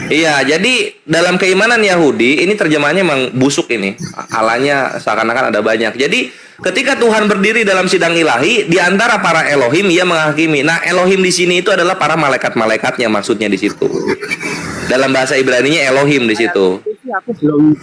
Iya, jadi dalam keimanan Yahudi ini terjemahannya memang busuk ini. Allahnya seakan-akan ada banyak. Jadi ketika Tuhan berdiri dalam sidang ilahi di antara para Elohim, ia menghakimi. Nah, Elohim di sini itu adalah para malaikat-malaikatnya maksudnya di situ. Dalam bahasa Ibraninya Elohim di situ. Aku belum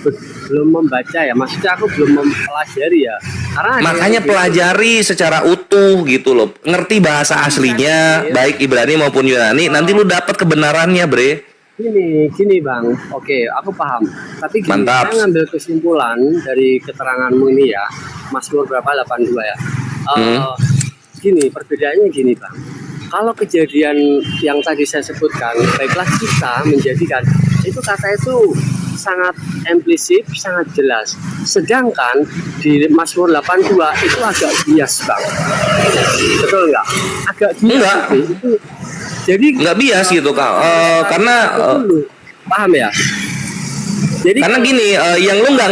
membaca ya, maksudnya aku belum mempelajari ya. Karena makanya pelajari secara utuh gitu loh. Ngerti bahasa aslinya, baik Ibrani maupun Yunani, nanti lu dapat kebenarannya, Bre. Gini Bang, oke, aku paham. Tapi gini, mantap. saya ngambil kesimpulan dari keteranganmu ini ya, Mazmur berapa 82 ya. Gini, perbedaannya gini Bang. Kalau kejadian yang tadi saya sebutkan, baiklah kita menjadikan itu kata itu sangat implisit, sangat jelas. Sedangkan di Mazmur 82 itu agak bias Bang. Betul nggak? Agak bias. Enggak. Itu, jadi nggak bias gitu Kak. Karena paham ya? Jadi karena gini, yang lu nggak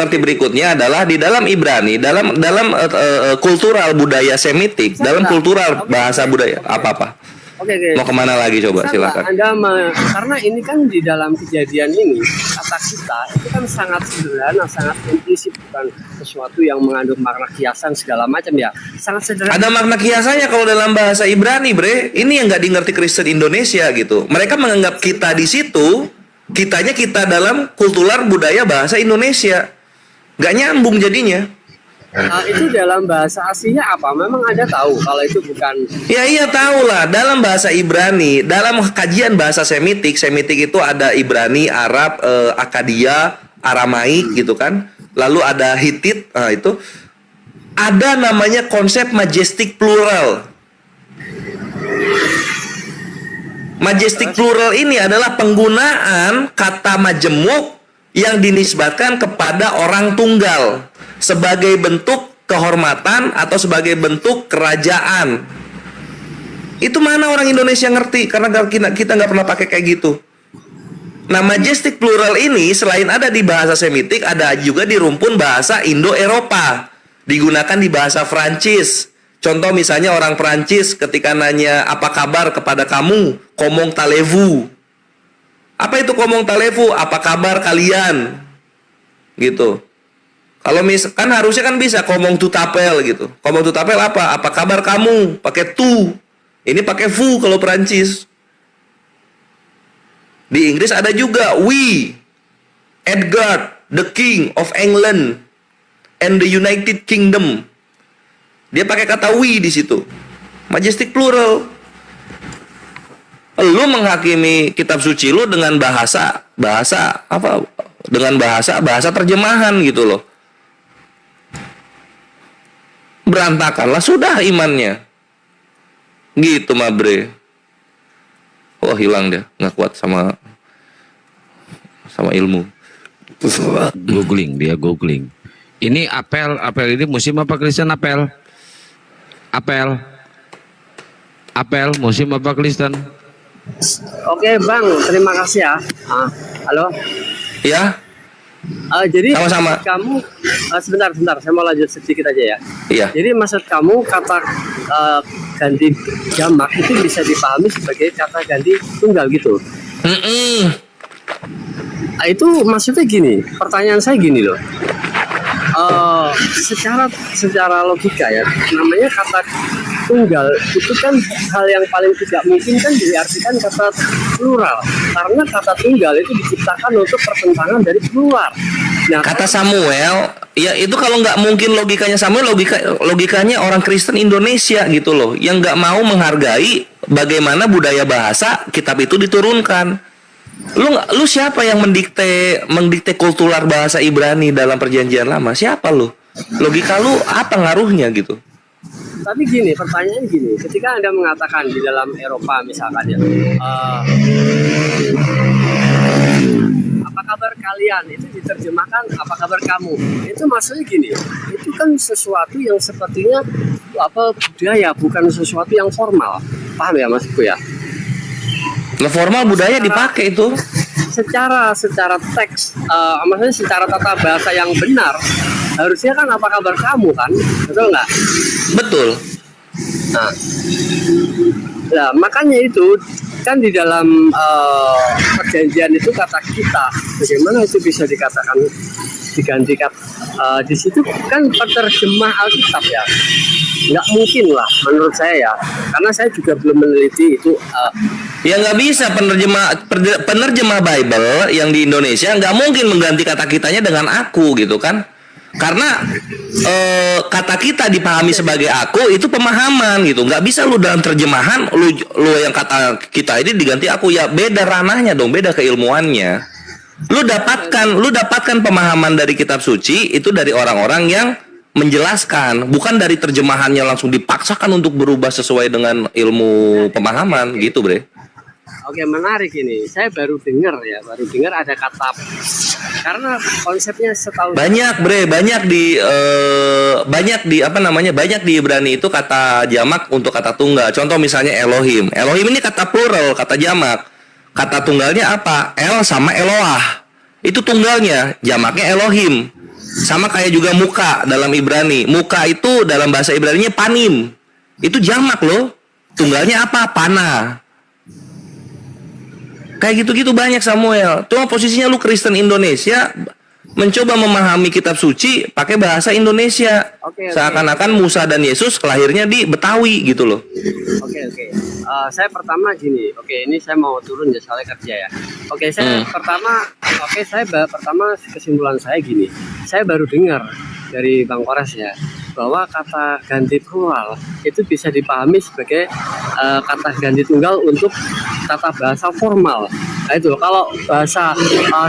ngerti berikutnya adalah di dalam Ibrani, dalam kultural budaya Semitik, dalam kultural bahasa budaya apa. Oke. Mau kemana lagi coba silakan. Karena ini kan di dalam kejadian ini kata kita itu kan sangat sederhana, sangat implisit, bukan sesuatu yang mengandung makna kiasan segala macam ya. Sangat sederhana. Ada makna kiasannya kalau dalam bahasa Ibrani, Bre. Ini yang nggak dimengerti Kristen Indonesia gitu. Mereka menganggap kita di situ, kita dalam kultural budaya bahasa Indonesia. Nggak nyambung jadinya. Itu dalam bahasa aslinya apa? Memang ada tahu kalau itu bukan? Ya iya tahu lah. Dalam bahasa Ibrani, dalam kajian bahasa Semitik itu ada Ibrani, Arab, Akadia, Aramaik gitu kan. Lalu ada Hitit, itu ada namanya konsep majestic plural. Majestic plural ini adalah penggunaan kata majemuk yang dinisbatkan kepada orang tunggal sebagai bentuk kehormatan atau sebagai bentuk kerajaan. Itu mana orang Indonesia ngerti, karena kita nggak pernah pakai kayak gitu. Nah, majestic plural ini selain ada di bahasa Semitik, ada juga di rumpun bahasa Indo-Eropa, digunakan di bahasa Prancis. Contoh misalnya orang Prancis ketika nanya apa kabar kepada kamu, comment allez-vous. Apa itu comment allez-vous? Apa kabar kalian? Gitu. Kalau kan harusnya kan bisa comment tout appel gitu. Comment tout appel apa? Apa kabar kamu? Pakai tu. Ini pakai vous kalau Prancis. Di Inggris ada juga we, Edward, the King of England and the United Kingdom. Dia pakai kata we di situ. Majestic plural. Lu menghakimi kitab suci lu dengan bahasa apa? Dengan bahasa terjemahan gitu loh. Berantakanlah sudah imannya. Gitu Mabre. Wah hilang dia, nggak kuat sama ilmu. Googling. Ini apel ini musim apa Kristen apel? Apel musim apa Kristen? Oke Bang, terima kasih ya. Halo. Ya. Jadi sama-sama. Kamu sebentar, saya mau lanjut sedikit aja ya. Iya. Jadi maksud kamu kata ganti jamak itu bisa dipahami sebagai kata ganti tunggal gitu. Itu maksudnya gini. Pertanyaan saya gini loh. Secara logika ya, namanya kata tunggal itu kan hal yang paling tidak mungkin kan diartikan kata plural, karena kata tunggal itu diciptakan untuk pertentangan dari plural. Nah, kata Samuel, ya itu kalau nggak mungkin logikanya Samuel, logikanya orang Kristen Indonesia gitu loh, yang nggak mau menghargai bagaimana budaya bahasa kitab itu diturunkan. Lu siapa yang mendikte kultural bahasa Ibrani dalam Perjanjian Lama? Siapa lu? Logika lu apa ngaruhnya gitu? tapi gini, pertanyaan gini, ketika Anda mengatakan di dalam Eropa misalkan ya, apa kabar kalian, itu diterjemahkan apa kabar kamu, itu maksudnya gini, itu kan sesuatu yang sepertinya budaya, bukan sesuatu yang formal. Paham ya maksudku ya? Formal budaya dipakai itu secara teks, maksudnya secara tata bahasa yang benar, harusnya kan apa kabar kamu kan, betul nggak? betul. Nah, makanya itu kan di dalam perjanjian itu kata kita, bagaimana itu bisa dikatakan digantikan di situ kan penerjemah Alkitab ya, nggak mungkin lah menurut saya ya, karena saya juga belum meneliti itu. Ya nggak bisa penerjemah Bible yang di Indonesia nggak mungkin mengganti kata kitanya dengan aku gitu kan, karena kata kita dipahami sebagai aku itu pemahaman gitu, nggak bisa lu dalam terjemahan lu yang kata kita ini diganti aku, ya beda ranahnya dong, beda keilmuannya. Lu dapatkan pemahaman dari kitab suci itu dari orang-orang yang menjelaskan, bukan dari terjemahannya langsung dipaksakan untuk berubah sesuai dengan ilmu pemahaman gitu, Bre. Oke, menarik ini. Saya baru dengar ada kata, karena konsepnya setahu banyak di Ibrani itu kata jamak untuk kata tunggal. Contoh misalnya Elohim. Elohim ini kata plural, kata jamak. Kata tunggalnya apa? El sama Eloah. Itu tunggalnya, jamaknya Elohim. Sama kayak juga muka dalam Ibrani. Muka itu dalam bahasa Ibraninya panim. Itu jamak loh. Tunggalnya apa? Pana. Kayak gitu-gitu banyak Samuel. Cuma posisinya lu Kristen Indonesia mencoba memahami kitab suci pakai bahasa Indonesia. Seakan-akan Musa dan Yesus lahirnya di Betawi gitu loh. Oke. Saya pertama gini. Oke, ini saya mau turun ya soalnya kerja ya. Oke, saya pertama kesimpulan saya gini. Saya baru dengar dari Bang Kores ya, bahwa kata ganti plural itu bisa dipahami sebagai kata ganti tunggal untuk tata bahasa formal. Nah itu kalau bahasa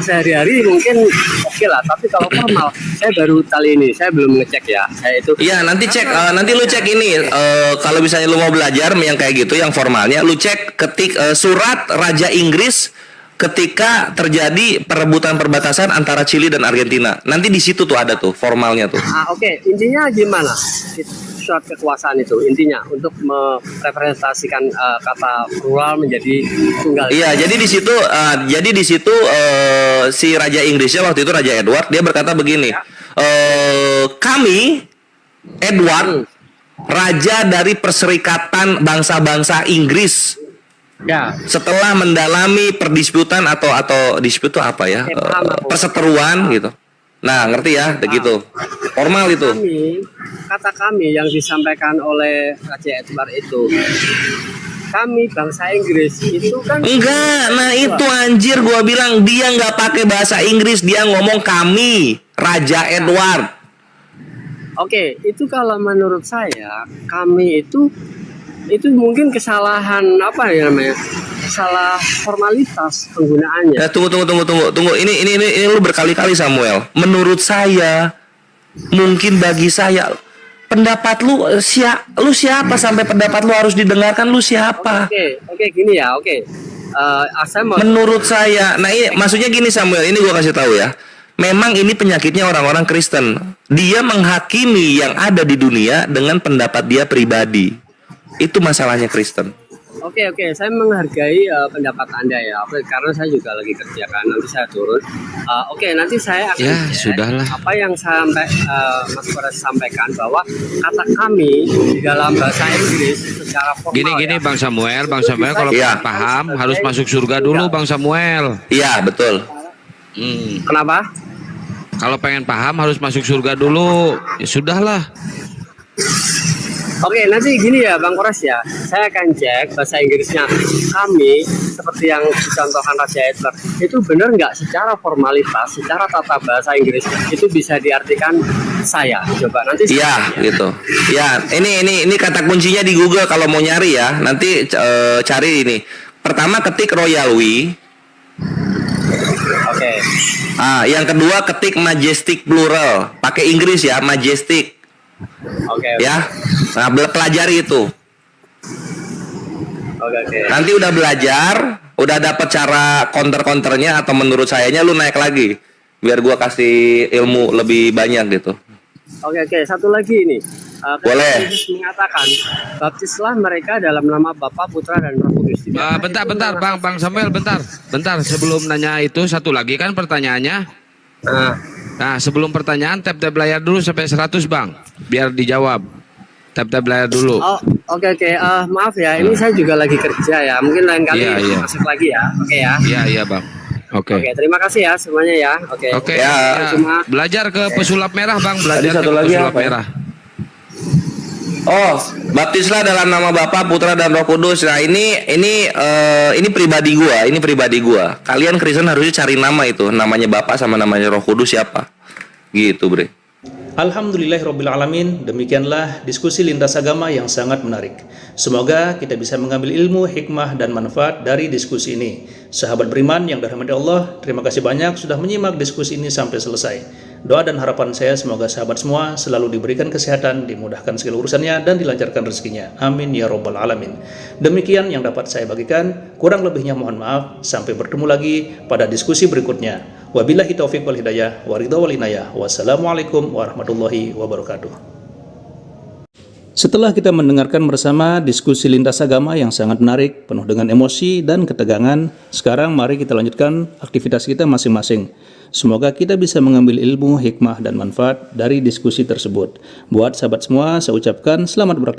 sehari-hari mungkin oke lah, tapi kalau formal saya baru kali ini, saya belum ngecek ya. Saya itu. Iya, nanti cek, nanti lu cek ini. Kalau misalnya lu mau belajar yang kayak gitu, yang formalnya, lu cek ketik surat Raja Inggris ketika terjadi perebutan perbatasan antara Chili dan Argentina. Nanti di situ tuh ada tuh formalnya tuh. Oke. Intinya gimana? Surat kekuasaan itu intinya untuk merepresentasikan kata plural menjadi tunggal. Iya, jadi di situ si Raja Inggrisnya waktu itu Raja Edward, dia berkata begini, kami Edward, raja dari perserikatan bangsa-bangsa Inggris. Ya. Setelah mendalami perdisputan atau dispute itu apa ya? Perseteruan gitu. Nah, ngerti ya, begitu. Formal itu. Kata kami yang disampaikan oleh Raja Edward itu, kami bangsa Inggris itu kan enggak. Nah, itu anjir gua bilang dia nggak pakai bahasa Inggris, dia ngomong kami, Raja Edward. Oke, itu kalau menurut saya kami itu mungkin kesalahan apa ya namanya? Salah formalitas penggunaannya. Ya, tunggu. Ini lu berkali-kali Samuel. Menurut saya, mungkin bagi saya, pendapat lu siapa sampai pendapat lu harus didengarkan? Lu siapa? Oke, gini ya. Menurut saya, nah ini maksudnya gini Samuel, ini gua kasih tahu ya. Memang ini penyakitnya orang-orang Kristen. Dia menghakimi yang ada di dunia dengan pendapat dia pribadi. Itu masalahnya Kristen. Oke, saya menghargai pendapat Anda ya, karena saya juga lagi kerja kan, nanti saya turun. Nanti saya akan sudahlah. Apa yang Mas Kores sampaikan bahwa kata kami di dalam bahasa Inggris secara formal. Gini Bang Samuel kalau paham harus masuk surga dulu Bang Samuel. Iya, betul. Kenapa? Kalau pengen paham harus masuk surga dulu. Ya sudahlah. Oke, nanti gini ya Bang Kores ya. saya akan cek bahasa Inggrisnya kami seperti yang dicontohkan Raja Edward itu benar nggak secara formalitas, secara tata bahasa Inggris itu bisa diartikan saya. Coba nanti. Iya, gitu. Ya, ini kata kuncinya di Google kalau mau nyari ya. Nanti cari ini. Pertama ketik Royal We. Oke. Yang kedua ketik majestic plural, pakai Inggris ya, majestic. Oke. Ya. Nah, pelajari itu. Oke. Nanti udah belajar, udah dapet cara counter-counternya atau menurut sayanya lu naik lagi. Biar gua kasih ilmu lebih banyak gitu. Oke, satu lagi ini. Boleh. Yesus mengatakan, baptislah mereka dalam nama Bapa, Putra, dan Roh Kudus. Bentar, Bang Samuel, bentar. Sebelum nanya itu satu lagi kan pertanyaannya. Nah, sebelum pertanyaan tap layar dulu sampai 100, Bang. Biar dijawab. Tap layar dulu. Oh, oke. Maaf ya, ini saya juga lagi kerja ya. Mungkin lain kali Iya. masuk lagi ya. Oke ya. Iya, Bang. Oke, terima kasih ya semuanya ya. Oke. Ya. Belajar ke pesulap merah, Bang. Belajar Tadi satu ke lagi pesulap apa ya? merah. Oh, baptislah dalam nama Bapa, Putra, dan Roh Kudus. Nah, ini pribadi gua. Kalian Kristen harusnya cari nama itu, namanya Bapa sama namanya Roh Kudus siapa. Gitu, Bre. Alhamdulillahirrabbilalamin, demikianlah diskusi lintas agama yang sangat menarik. Semoga kita bisa mengambil ilmu, hikmah, dan manfaat dari diskusi ini. Sahabat beriman yang dirahmati Allah, terima kasih banyak sudah menyimak diskusi ini sampai selesai. Doa dan harapan saya semoga sahabat semua selalu diberikan kesehatan, dimudahkan segala urusannya, dan dilancarkan rezekinya. Amin ya robbal alamin. Demikian yang dapat saya bagikan. Kurang lebihnya mohon maaf. Sampai bertemu lagi pada diskusi berikutnya. Wabillahi taufiq wal hidayah, waridha wal inayah. Wassalamualaikum warahmatullahi wabarakatuh. Setelah kita mendengarkan bersama diskusi lintas agama yang sangat menarik, penuh dengan emosi dan ketegangan, sekarang mari kita lanjutkan aktivitas kita masing-masing. Semoga kita bisa mengambil ilmu, hikmah, dan manfaat dari diskusi tersebut. Buat sahabat semua, saya ucapkan selamat beraktivitas.